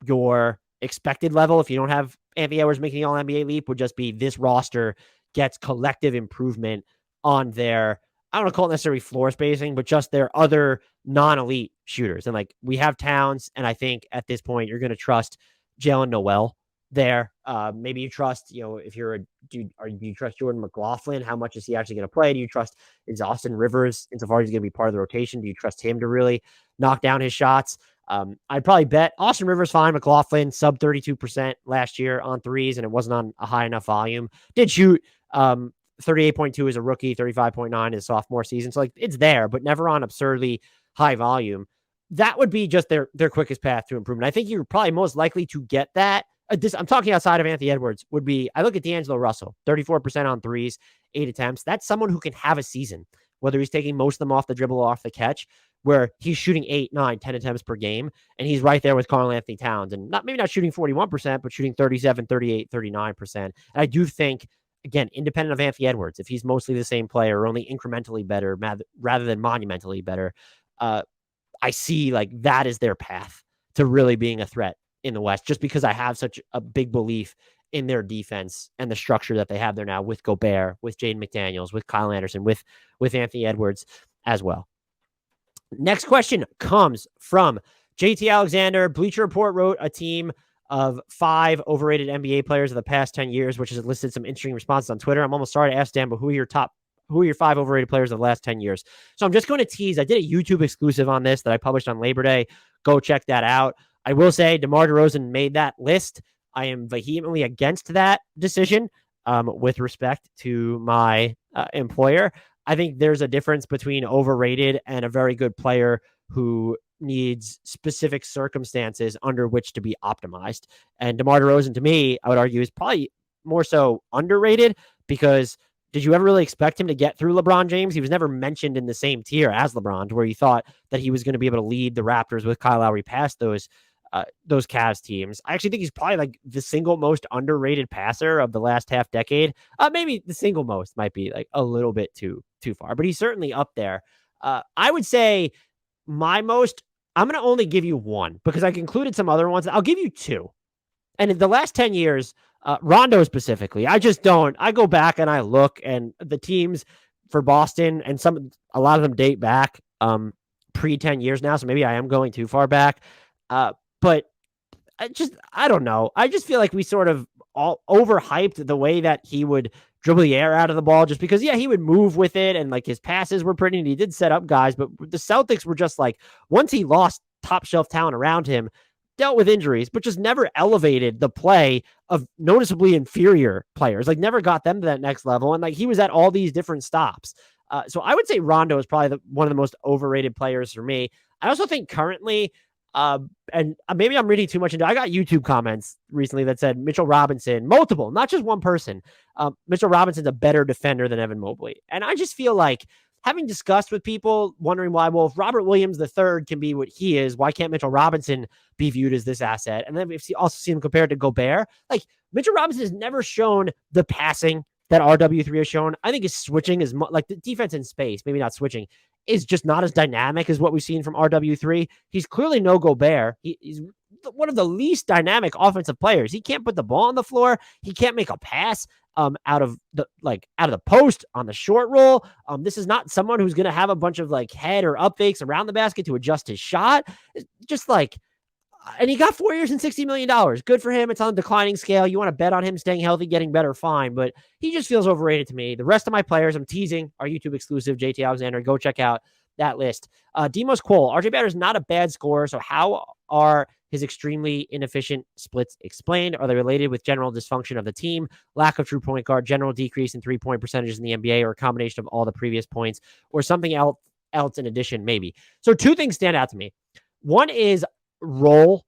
your expected level, if you don't have Anthony Edwards making the All-NBA leap, would just be this roster gets collective improvement on their, I don't want to call it necessarily floor spacing, but just their other non-elite shooters. And like, we have Towns, and I think at this point you're going to trust Jalen Noel there. Maybe you trust, if you're a dude, do you trust Jordan McLaughlin? How much is he actually going to play? Do you trust, is Austin Rivers, insofar as he's going to be part of the rotation? Do you trust him to really knock down his shots? I'd probably bet Austin Rivers fine. McLaughlin sub 32% last year on threes, and it wasn't on a high enough volume. Did shoot 38.2 as a rookie, 35.9 as sophomore season. So like, it's there, but never on absurdly high volume. That would be just their quickest path to improvement. I think you're probably most likely to get that. I'm talking outside of Anthony Edwards, would be, I look at D'Angelo Russell, 34% on threes, 8 attempts. That's someone who can have a season, whether he's taking most of them off the dribble or off the catch, where he's shooting 8, 9, 10 attempts per game. And he's right there with Karl-Anthony Towns, and maybe not shooting 41%, but shooting 37, 38, 39%. And I do think, again, independent of Anthony Edwards, if he's mostly the same player or only incrementally better rather than monumentally better, I see like that is their path to really being a threat in the West, just because I have such a big belief in their defense and the structure that they have there now with Gobert, with Jaden McDaniels, with Kyle Anderson, with Anthony Edwards as well. Next question comes from JT Alexander. Bleacher Report wrote a team of 5 overrated NBA players of the past 10 years, which has listed some interesting responses on Twitter. I'm almost sorry to ask Dan, but who are your 5 overrated players of the last 10 years? So I'm just going to tease. I did a YouTube exclusive on this that I published on Labor Day. Go check that out. I will say DeMar DeRozan made that list. I am vehemently against that decision with respect to my employer. I think there's a difference between overrated and a very good player who needs specific circumstances under which to be optimized. And DeMar DeRozan, to me, I would argue, is probably more so underrated, because did you ever really expect him to get through LeBron James? He was never mentioned in the same tier as LeBron, to where you thought that he was going to be able to lead the Raptors with Kyle Lowry past those Cavs teams. I actually think he's probably like the single most underrated passer of the last half decade. Maybe the single most might be like a little bit too far, but he's certainly up there. I would say I'm going to only give you one, because I included some other ones. I'll give you 2. And in the last 10 years, Rondo specifically, I go back and I look, and the teams for Boston, and a lot of them date back pre 10 years now. So maybe I am going too far back. But I don't know. I just feel like we sort of all overhyped the way that he would dribble the air out of the ball just because, yeah, he would move with it and like his passes were pretty and he did set up guys. But the Celtics were just like, once he lost top shelf talent around him, dealt with injuries, but just never elevated the play of noticeably inferior players, like never got them to that next level. And like he was at all these different stops. So I would say Rondo is probably one of the most overrated players for me. I also think currently, and maybe I'm reading too much into, I got YouTube comments recently that said Mitchell Robinson, multiple, not just one person. Mitchell Robinson's a better defender than Evan Mobley. And I just feel like, having discussed with people wondering why, well, if Robert Williams III can be what he is, why can't Mitchell Robinson be viewed as this asset? And then we've also seen him compared to Gobert. Like, Mitchell Robinson has never shown the passing that RW3 has shown. I think his switching is like the defense in space, maybe not switching, is just not as dynamic as what we've seen from RW3. He's clearly no Gobert. He's one of the least dynamic offensive players. He can't put the ball on the floor. He can't make a pass out of the post on the short roll. This is not someone who's going to have a bunch of like head or up fakes around the basket to adjust his shot. It's just like, and he got 4 years and $60 million. Good for him. It's on a declining scale. You want to bet on him staying healthy, getting better, fine. But he just feels overrated to me. The rest of my players, I'm teasing our YouTube exclusive, JT Alexander. Go check out that list. Demos Cole. RJ Barrett is not a bad scorer. So how are his extremely inefficient splits explained? Are they related with general dysfunction of the team, lack of true point guard, general decrease in 3-point percentages in the NBA, or a combination of all the previous points, or something else in addition, maybe? So two things stand out to me. One is role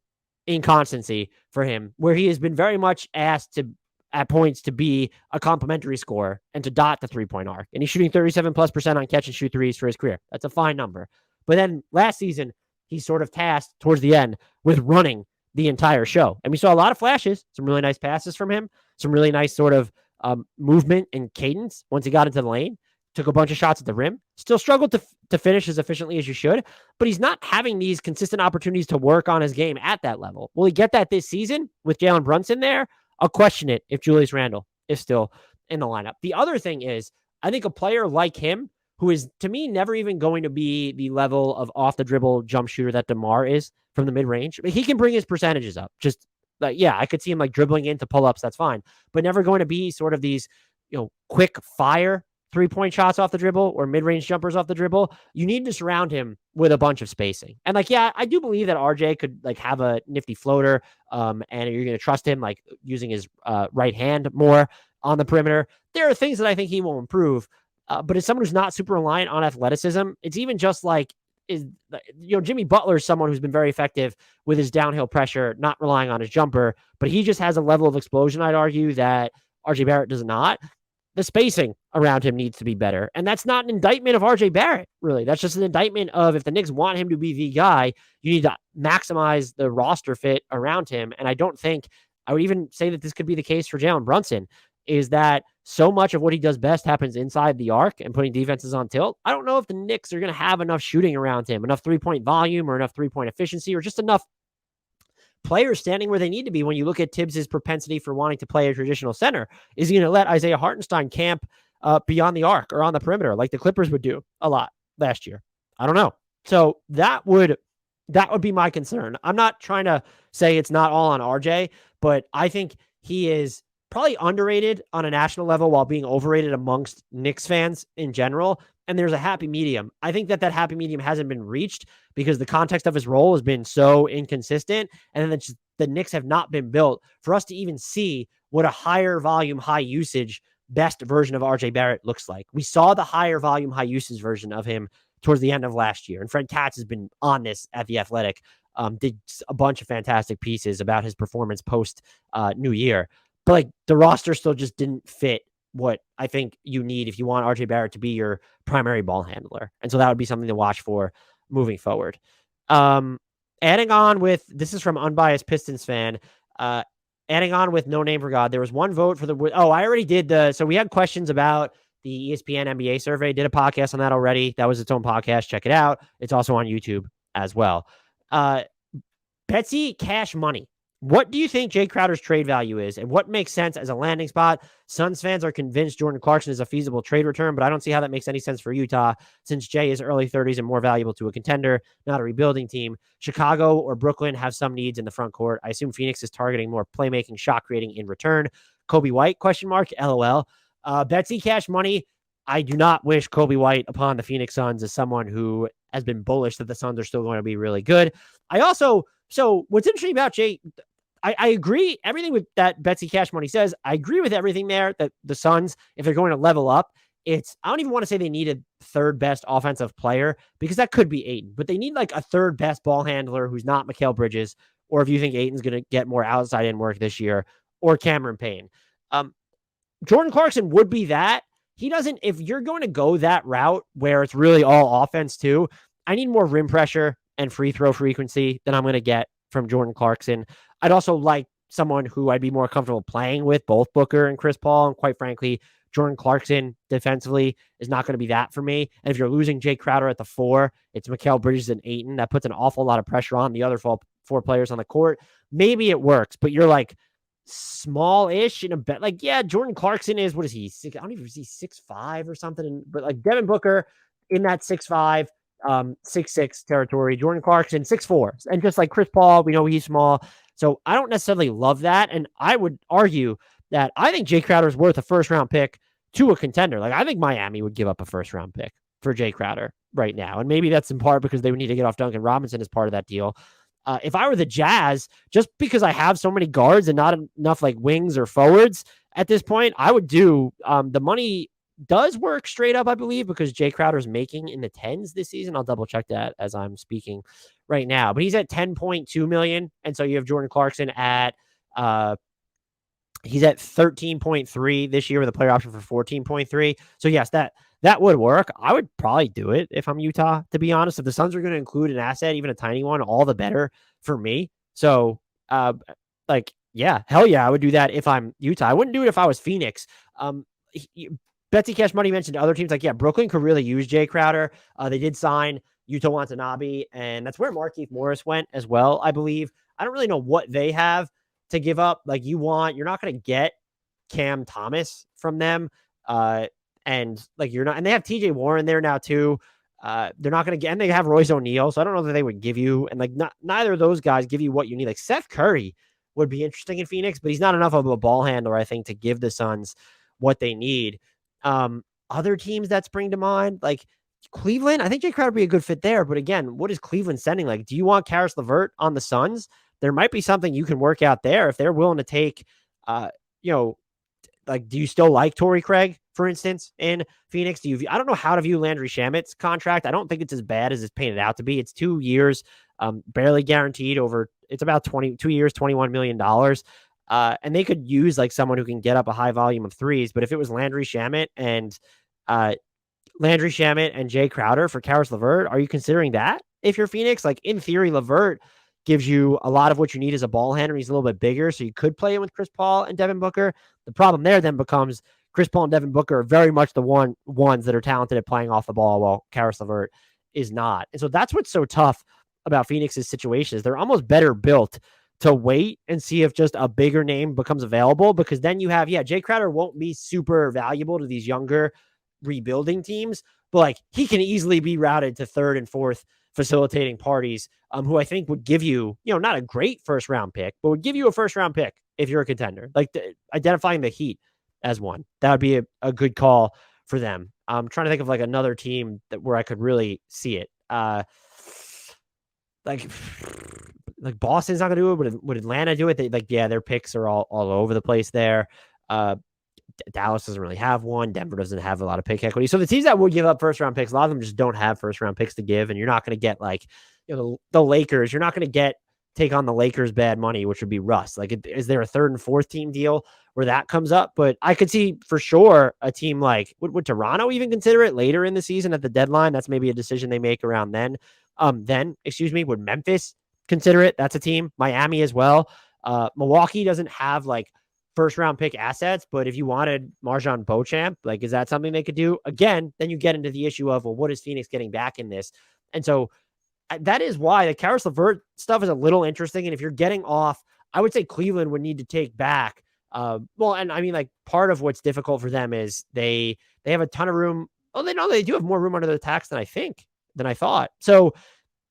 inconstancy for him, where he has been very much asked to, at points, to be a complimentary scorer and to dot the 3-point arc. And he's shooting 37+% on catch and shoot threes for his career. That's a fine number. But then last season, he's sort of tasked towards the end with running the entire show. And we saw a lot of flashes, some really nice passes from him, some really nice sort of movement and cadence once he got into the lane. Took a bunch of shots at the rim, still struggled to finish as efficiently as you should, but he's not having these consistent opportunities to work on his game at that level. Will he get that this season with Jalen Brunson there? I'll question it if Julius Randle is still in the lineup. The other thing is, I think a player like him, who is, to me, never even going to be the level of off-the-dribble jump shooter that DeMar is from the mid-range. I mean, he can bring his percentages up. Just, like, yeah, I could see him like dribbling into pull-ups, that's fine, but never going to be sort of these, quick fire 3-point shots off the dribble or mid-range jumpers off the dribble. You need to surround him with a bunch of spacing. And like, yeah, I do believe that RJ could like have a nifty floater, and you're going to trust him like using his right hand more on the perimeter. There are things that I think he will improve, but as someone who's not super reliant on athleticism, it's even just like, Jimmy Butler is someone who's been very effective with his downhill pressure, not relying on his jumper, but he just has a level of explosion, I'd argue, that RJ Barrett does not. The spacing around him needs to be better. And that's not an indictment of RJ Barrett, really. That's just an indictment of, if the Knicks want him to be the guy, you need to maximize the roster fit around him. And I don't think, I would even say that this could be the case for Jalen Brunson, is that so much of what he does best happens inside the arc and putting defenses on tilt. I don't know if the Knicks are going to have enough shooting around him, enough 3-point volume or enough 3-point efficiency, or just enough players standing where they need to be. When you look at Tibbs's propensity for wanting to play a traditional center, is he going to let Isaiah Hartenstein camp beyond the arc or on the perimeter like the Clippers would do a lot last year? I don't know. So that would be my concern. I'm not trying to say it's not all on RJ, but I think he is probably underrated on a national level while being overrated amongst Knicks fans in general. And there's a happy medium. I think that happy medium hasn't been reached because the context of his role has been so inconsistent. And then the Knicks have not been built for us to even see what a higher volume, high usage, best version of RJ Barrett looks like. We saw the higher volume, high usage version of him towards the end of last year. And Fred Katz has been on this at The Athletic, did a bunch of fantastic pieces about his performance post New Year. But like, the roster still just didn't fit what I think you need if you want RJ Barrett to be your primary ball handler. And so that would be something to watch for moving forward. Adding on with, this is from Unbiased Pistons fan, adding on with No Name for God, there was one vote for I already did so we had questions about the ESPN NBA survey, did a podcast on that already. That was its own podcast. Check it out. It's also on YouTube as well. Betsy Cash Money. What do you think Jae Crowder's trade value is, and what makes sense as a landing spot? Suns fans are convinced Jordan Clarkson is a feasible trade return, but I don't see how that makes any sense for Utah, since Jae is early 30s and more valuable to a contender, not a rebuilding team. Chicago or Brooklyn have some needs in the front court. I assume Phoenix is targeting more playmaking, shot creating in return. Kobe White, ? LOL. Betsy Cash Money, I do not wish Kobe White upon the Phoenix Suns as someone who has been bullish that the Suns are still going to be really good. So what's interesting about Jay, I agree everything with that Betsy Cash Money says. I agree with everything there that the Suns, if they're going to level up, I don't even want to say they need a third best offensive player because that could be Ayton, but they need like a third best ball handler who's not Mikal Bridges, or if you think Ayton's going to get more outside in work this year, or Cameron Payne. Jordan Clarkson would be that. He doesn't, if you're going to go that route where it's really all offense too, I need more rim pressure and free throw frequency than I'm going to get from Jordan Clarkson. I'd also like someone who I'd be more comfortable playing with, both Booker and Chris Paul. And quite frankly, Jordan Clarkson defensively is not going to be that for me. And if you're losing Jae Crowder at the 4, it's Mikal Bridges and Ayton. That puts an awful lot of pressure on the other 4 players on the court. Maybe it works, but you're like small-ish in a bet. Like, yeah, Jordan Clarkson is, what is he? I don't even see 6'5" or something. But like Devin Booker in that 6'5", 6'6" territory. Jordan Clarkson 6'4", and just like Chris Paul, we know he's small. So I don't necessarily love that. And I would argue that I think Jae Crowder is worth a first-round pick to a contender. Like, I think Miami would give up a first-round pick for Jae Crowder right now. And maybe that's in part because they would need to get off Duncan Robinson as part of that deal. If I were the Jazz, just because I have so many guards and not enough like wings or forwards at this point, I would do the money does work straight up, I believe, because Jae Crowder's making in the 10s this season. I'll double check that as I'm speaking right now, but he's at 10.2 million. And so you have Jordan Clarkson at, he's at 13.3 this year with a player option for 14.3. So yes, that would work. I would probably do it if I'm Utah, to be honest. If the Suns are going to include an asset, even a tiny one, all the better for me. So, yeah, hell yeah, I would do that if I'm Utah. I wouldn't do it if I was Phoenix. Betsy Cash Money mentioned other teams like, yeah, Brooklyn could really use Jae Crowder. They did sign Yuta Watanabe, and that's where Markieff Morris went as well, I believe. I don't really know what they have to give up. Like, you're not going to get Cam Thomas from them. And like, you're not, and they have TJ Warren there now too. They're not going to get, and they have Royce O'Neal. So I don't know that they would give you, and like, neither of those guys give you what you need. Like, Seth Curry would be interesting in Phoenix, but he's not enough of a ball handler, I think, to give the Suns what they need. Other teams that spring to mind, like Cleveland, I think Jae Crowder would be a good fit there. But again, what is Cleveland sending? Like, do you want Karis LeVert on the Suns? There might be something you can work out there if they're willing to take, like, do you still like Torrey Craig, for instance, in Phoenix? I don't know how to view Landry Shamit's contract. I don't think it's as bad as it's painted out to be. It's 2 years, barely guaranteed over. It's about 22 years, $21 million. And they could use like someone who can get up a high volume of threes. But if it was Landry Shamet and Jae Crowder for Karis LeVert, are you considering that if you're Phoenix? Like, in theory, LeVert gives you a lot of what you need as a ball handler. He's a little bit bigger, so you could play him with Chris Paul and Devin Booker. The problem there then becomes Chris Paul and Devin Booker are very much the ones that are talented at playing off the ball, while Karis LeVert is not. And so that's what's so tough about Phoenix's situation is they're almost better built to wait and see if just a bigger name becomes available, because then you have, Jae Crowder won't be super valuable to these younger rebuilding teams, but like, he can easily be routed to third and fourth facilitating parties, who I think would give you, not a great first round pick, but would give you a first round pick if you're a contender. Like, identifying the Heat as one, that would be a good call for them. I'm trying to think of like another team where I could really see it. Like Boston's not gonna do it. Would Atlanta do it? Their picks are all over the place there. Dallas doesn't really have one. Denver doesn't have a lot of pick equity. So the teams that would give up first round picks, a lot of them just don't have first round picks to give. And you're not going to get like, the Lakers. You're not going to take on the Lakers bad money, which would be Russ. Like, is there a third and fourth team deal where that comes up? But I could see for sure a team like, would Toronto even consider it later in the season at the deadline? That's maybe a decision they make around then. Would Memphis consider it? That's a team. Miami as well. Milwaukee doesn't have like first round pick assets, but if you wanted Marjon Beauchamp, like, is that something they could do? Again, then you get into the issue of, well, what is Phoenix getting back in this? And so that is why the Karis LeVert stuff is a little interesting. And if you're getting off, I would say Cleveland would need to take back. And I mean, like, part of what's difficult for them is they have a ton of room. Oh, they do have more room under the tax than I thought. So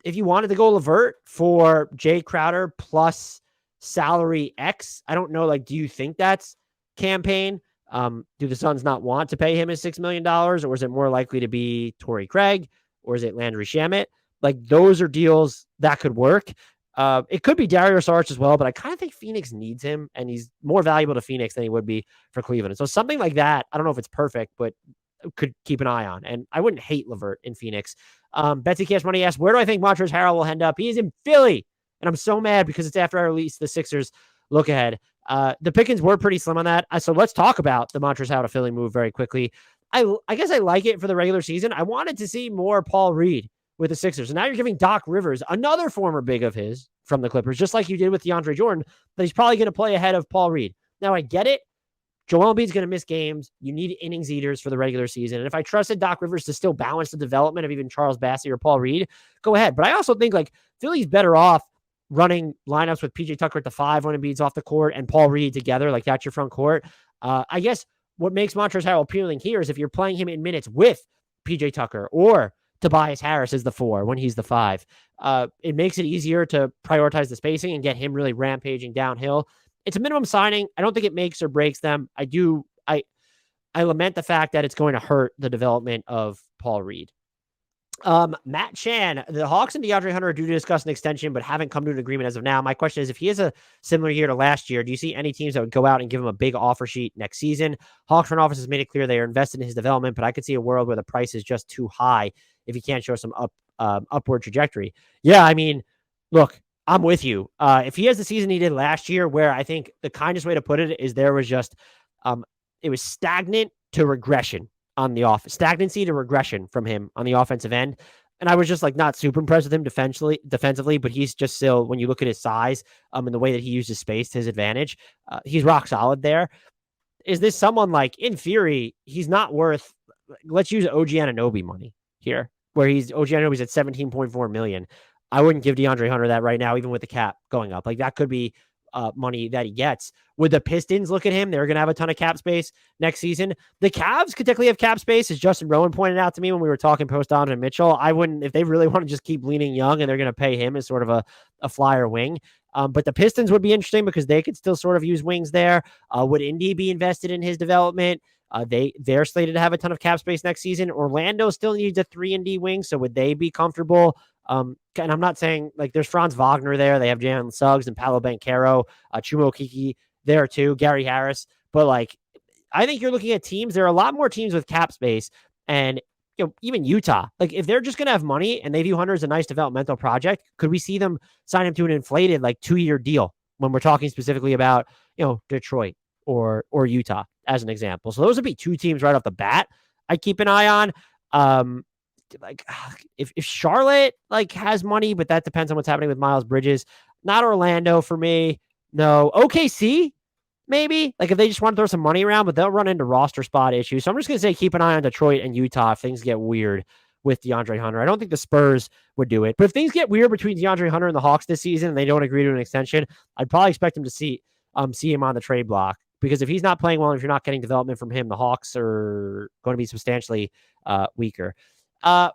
if you wanted to go LeVert for Jae Crowder plus salary X, I don't know. Like, do you think that's campaign? Do the Suns not want to pay him his $6 million, or is it more likely to be Torrey Craig, or is it Landry Shamet? Like, those are deals that could work. It could be Dario Saric as well, but I kind of think Phoenix needs him, and he's more valuable to Phoenix than he would be for Cleveland. And so something like that, I don't know if it's perfect, but could keep an eye on. And I wouldn't hate LeVert in Phoenix. Betsy Cash Money asks, where do I think Montrezl Harrell will end up? He is in Philly, and I'm so mad because it's after I released the Sixers look ahead. The pickings were pretty slim on that. So let's talk about the Montrezl Harrell to Philly move very quickly. I guess I like it for the regular season. I wanted to see more Paul Reed with the Sixers. And now you're giving Doc Rivers, another former big of his from the Clippers, just like you did with DeAndre Jordan, that he's probably going to play ahead of Paul Reed. Now, I get it. Joel Embiid's going to miss games. You need innings eaters for the regular season. And if I trusted Doc Rivers to still balance the development of even Charles Bassey or Paul Reed, go ahead. But I also think like Philly's better off running lineups with PJ Tucker at the 5 when Embiid's off the court and Paul Reed together. Like, that's your front court. I guess what makes Montrezl Harrell appealing here is if you're playing him in minutes with PJ Tucker or Tobias Harris as the 4 when he's the 5. It makes it easier to prioritize the spacing and get him really rampaging downhill. It's a minimum signing. I don't think it makes or breaks them. I lament the fact that it's going to hurt the development of Paul Reed. Matt Chan, the Hawks and DeAndre Hunter are due to discuss an extension, but haven't come to an agreement as of now. My question is, if he has a similar year to last year, do you see any teams that would go out and give him a big offer sheet next season? Hawks front office has made it clear they are invested in his development, but I could see a world where the price is just too high if he can't show some upward trajectory. Yeah, I mean, look, I'm with you. If he has the season he did last year, where I think the kindest way to put it is there was just, it was stagnant to regression on the stagnancy to regression from him on the offensive end. And I was just like not super impressed with him defensively, but he's just still, when you look at his size, and the way that he uses space to his advantage, he's rock solid there. Is this someone like, in theory, he's not worth, let's use OG Anunoby money here, where OG Anunoby's at $17.4 million. I wouldn't give DeAndre Hunter that right now, even with the cap going up. Like, that could be money that he gets. Would the Pistons look at him? They're going to have a ton of cap space next season. The Cavs could technically have cap space, as Justin Rowan pointed out to me when we were talking post Donovan Mitchell. I wouldn't, if they really want to just keep leaning young and they're going to pay him as sort of a flyer wing. But the Pistons would be interesting because they could still sort of use wings there. Would Indy be invested in his development? They're slated to have a ton of cap space next season. Orlando still needs a 3-and-D wing, so would they be comfortable? And I'm not saying, like, there's Franz Wagner there. They have Jalen Suggs and Paolo Banchero, Chumo Kiki there too, Gary Harris. But, like, I think you're looking at teams. There are a lot more teams with cap space, and even Utah. Like, if they're just going to have money and they view Hunter as a nice developmental project, could we see them sign him to an inflated, like, 2-year deal when we're talking specifically about, Detroit or Utah as an example? So those would be two teams right off the bat I'd keep an eye on. Like, if Charlotte has money, but that depends on what's happening with Miles Bridges. Not Orlando for me. No. OKC, maybe. Like, if they just want to throw some money around, but they'll run into roster spot issues. So I'm just going to say keep an eye on Detroit and Utah if things get weird with DeAndre Hunter. I don't think the Spurs would do it. But if things get weird between DeAndre Hunter and the Hawks this season and they don't agree to an extension, I'd probably expect him to see him on the trade block. Because if he's not playing well, if you're not getting development from him, the Hawks are going to be substantially weaker.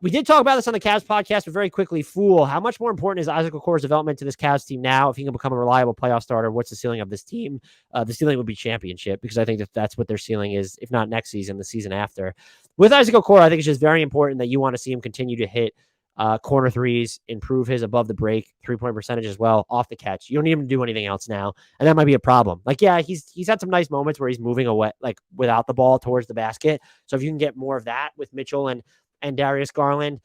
We did talk about this on the Cavs podcast, but very quickly, Fool, how much more important is Isaac Okor's development to this Cavs team now? If he can become a reliable playoff starter, what's the ceiling of this team? The ceiling would be championship, because I think that's what their ceiling is, if not next season, the season after. With Isaac Okor, I think it's just very important that you want to see him continue to hit corner threes, improve his above the break 3-point percentage as well, off the catch. You don't need him to do anything else now, and that might be a problem. Like, yeah, he's had some nice moments where he's moving away, like without the ball towards the basket. So if you can get more of that with Mitchell and Darius Garland,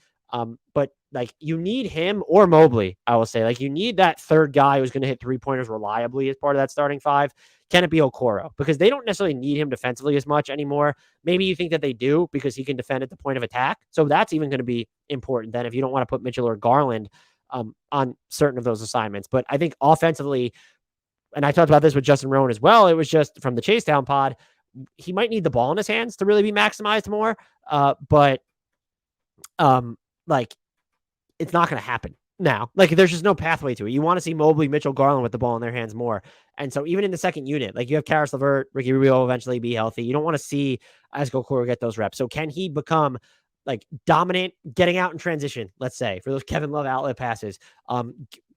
but like you need him or Mobley, I will say. Like, you need that third guy who's going to hit 3-pointers reliably as part of that starting 5. Can it be Okoro? Because they don't necessarily need him defensively as much anymore. Maybe you think that they do because he can defend at the point of attack. So that's even going to be important then if you don't want to put Mitchell or Garland on certain of those assignments. But I think offensively, and I talked about this with Justin Rowan as well, it was just from the Chase Down pod, he might need the ball in his hands to really be maximized more. But like, it's not going to happen now. Like, there's just no pathway to it. You want to see Mobley, Mitchell, Garland with the ball in their hands more. And so even in the second unit, like, you have Karis LeVert, Ricky Rubio will eventually be healthy. You don't want to see Isaac Okoro get those reps. So can he become like dominant, getting out in transition, let's say, for those Kevin Love outlet passes,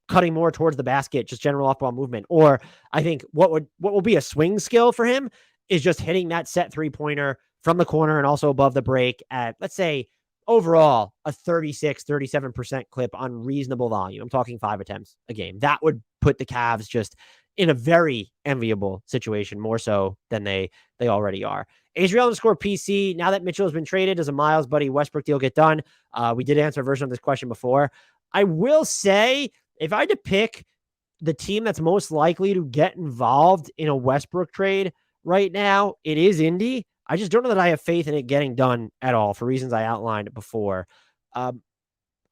cutting more towards the basket, just general off-ball movement? Or I think what will be a swing skill for him is just hitting that set 3-pointer from the corner and also above the break at, let's say, overall, a 36-37% clip on reasonable volume. I'm talking 5 attempts a game. That would put the Cavs just in a very enviable situation, more so than they already are. Adriel_PC, now that Mitchell has been traded, does a Miles Buddy Westbrook deal get done? We did answer a version of this question before. I will say, if I had to pick the team that's most likely to get involved in a Westbrook trade right now, it is Indy. I just don't know that I have faith in it getting done at all for reasons I outlined before.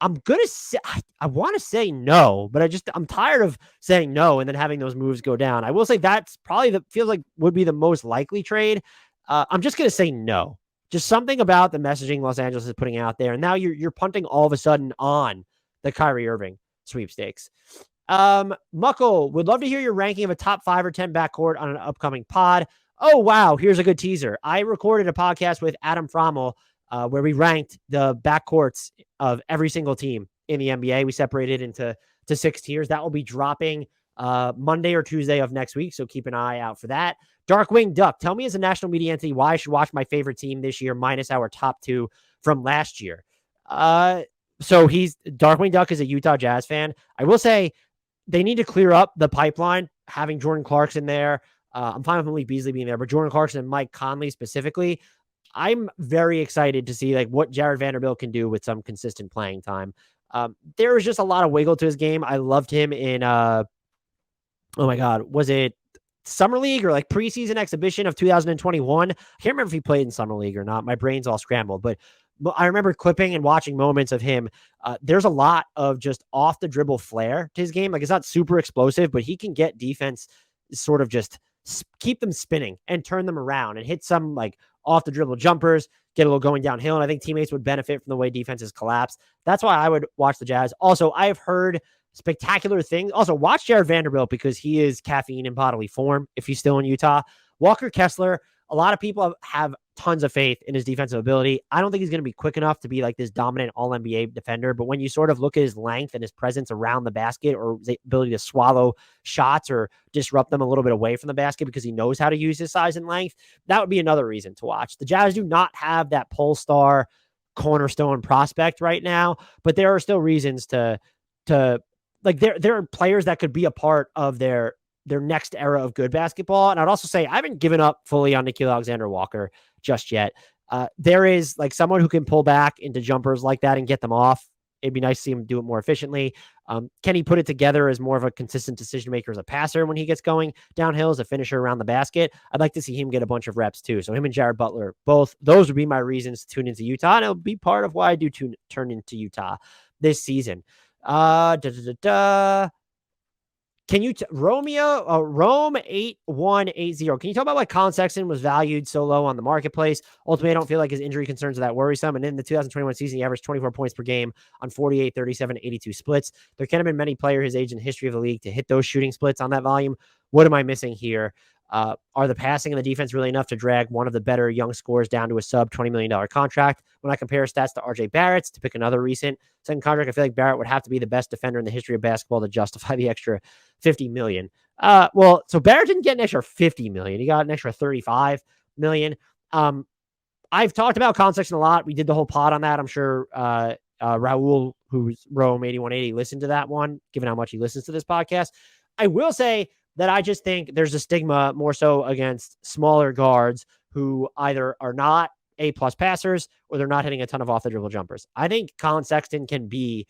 I'm going to say, I want to say no, but I'm tired of saying no and then having those moves go down. I will say that's probably feels like would be the most likely trade. I'm just going to say no. Just something about the messaging Los Angeles is putting out there. And now you're punting all of a sudden on the Kyrie Irving sweepstakes. Muckle, would love to hear your ranking of a top 5 or 10 backcourt on an upcoming pod. Oh, wow. Here's a good teaser. I recorded a podcast with Adam Frommel where we ranked the backcourts of every single team in the NBA. We separated into 6 tiers. That will be dropping Monday or Tuesday of next week, so keep an eye out for that. Darkwing Duck, tell me as a national media entity why I should watch my favorite team this year minus our top 2 from last year. So Darkwing Duck is a Utah Jazz fan. I will say they need to clear up the pipeline, having Jordan Clarkson there. I'm fine with Malik Beasley being there, but Jordan Clarkson and Mike Conley specifically, I'm very excited to see like what Jared Vanderbilt can do with some consistent playing time. There was just a lot of wiggle to his game. I loved him in, oh my God, was it Summer League or like preseason exhibition of 2021? I can't remember if he played in Summer League or not. My brain's all scrambled, but I remember clipping and watching moments of him. There's a lot of just off the dribble flair to his game. Like it's not super explosive, but he can get defense sort of just keep them spinning and turn them around and hit some like off the dribble jumpers, get a little going downhill. And I think teammates would benefit from the way defenses collapse. That's why I would watch the Jazz. Also, I have heard spectacular things. Also, watch Jared Vanderbilt because he is caffeine in bodily form if he's still in Utah. Walker Kessler, a lot of people have tons of faith in his defensive ability. I don't think he's going to be quick enough to be like this dominant all-NBA defender, but when you sort of look at his length and his presence around the basket or his ability to swallow shots or disrupt them a little bit away from the basket because he knows how to use his size and length, that would be another reason to watch. The Jazz do not have that Polestar cornerstone prospect right now, but there are still reasons to like there are players that could be a part of their next era of good basketball. And I'd also say I haven't given up fully on Nickeil Alexander-Walker just yet. There is like someone who can pull back into jumpers like that and get them off. It'd be nice to see him do it more efficiently. Can he put it together as more of a consistent decision maker as a passer when he gets going downhill, as a finisher around the basket? I'd like to see him get a bunch of reps too. So him and Jared Butler, both those would be my reasons to tune into Utah. And it'll be part of why I do turn into Utah this season. Can you, Rome 8180, can you talk about why Collin Sexton was valued so low on the marketplace? Ultimately, I don't feel like his injury concerns are that worrisome. And in the 2021 season, he averaged 24 points per game on 48, 37, 82 splits. There can't have been many players his age in the history of the league to hit those shooting splits on that volume. What am I missing here? Are the passing and the defense really enough to drag one of the better young scorers down to a sub $20 million contract? When I compare stats to RJ Barrett's, to pick another recent second contract, I feel like Barrett would have to be the best defender in the history of basketball to justify the extra $50 million. So Barrett didn't get an extra $50 million. He got an extra $35 million. I've talked about Collin Sexton a lot. We did the whole pod on that. I'm sure Raul, who's Rome 8180, listened to that one, given how much he listens to this podcast. I will say that I just think there's a stigma more so against smaller guards who either are not A-plus passers or they're not hitting a ton of off-the-dribble jumpers. I think Collin Sexton can be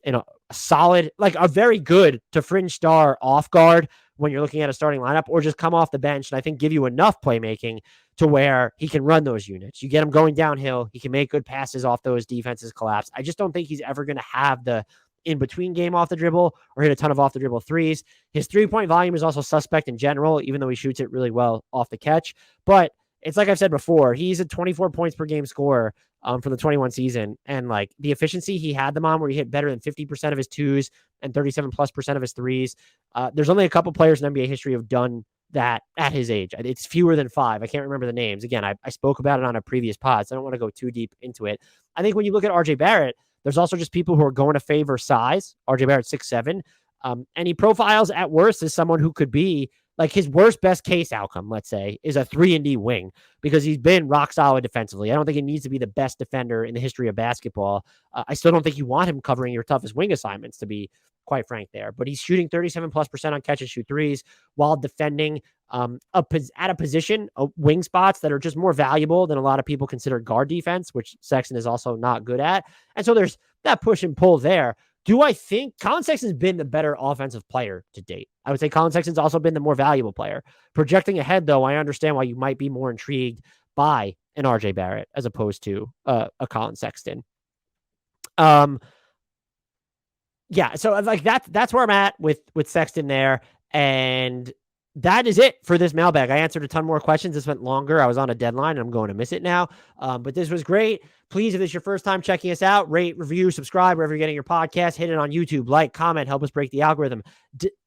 a solid, like a very good to fringe star off guard when you're looking at a starting lineup, or just come off the bench and I think give you enough playmaking to where he can run those units. You get him going downhill. He can make good passes off those defenses collapse. I just don't think he's ever going to have the in-between game off the dribble or hit a ton of off the dribble threes. His 3-point volume is also suspect in general, even though he shoots it really well off the catch. But it's like I've said before, he's a 24 points per game scorer for the 21 season. And like the efficiency he had them on, where he hit better than 50% of his twos and 37+% of his threes. There's only a couple players in NBA history who've done that at his age. It's fewer than 5. I can't remember the names. Again, I spoke about it on a previous pod, so I don't want to go too deep into it. I think when you look at RJ Barrett, there's also just people who are going to favor size. RJ Barrett 6'7", and he profiles at worst as someone who could be like his worst best case outcome, let's say, is a 3-and-D wing because he's been rock solid defensively. I don't think he needs to be the best defender in the history of basketball. I still don't think you want him covering your toughest wing assignments, to be quite frank there. But he's shooting 37+% on catch and shoot threes while defending at a position, wing spots that are just more valuable than a lot of people consider guard defense, which Sexton is also not good at. And so there's that push and pull there. Do I think Collin Sexton's been the better offensive player to date? I would say Collin Sexton's also been the more valuable player. Projecting ahead, though, I understand why you might be more intrigued by an RJ Barrett as opposed to a Collin Sexton. Yeah, so like that's where I'm at with Sexton there. And that is it for this mailbag. I answered a ton more questions. This went longer. I was on a deadline and I'm going to miss it now. But this was great. Please, if this is your first time checking us out, rate, review, subscribe wherever you're getting your podcast. Hit it on YouTube, like, comment, help us break the algorithm.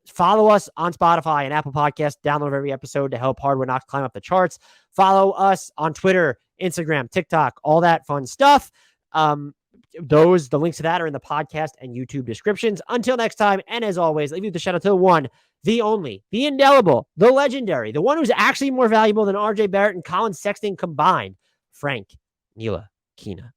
Follow us on Spotify and Apple Podcasts. Download every episode to help Hardwood Knocks climb up the charts. Follow us on Twitter, Instagram, TikTok, all that fun stuff. The links to that are in the podcast and YouTube descriptions. Until next time, and as always, leave you the shout out to the one, the only, the indelible, the legendary, the one who's actually more valuable than RJ Barrett and Collin Sexton combined, Frank Ntilikina.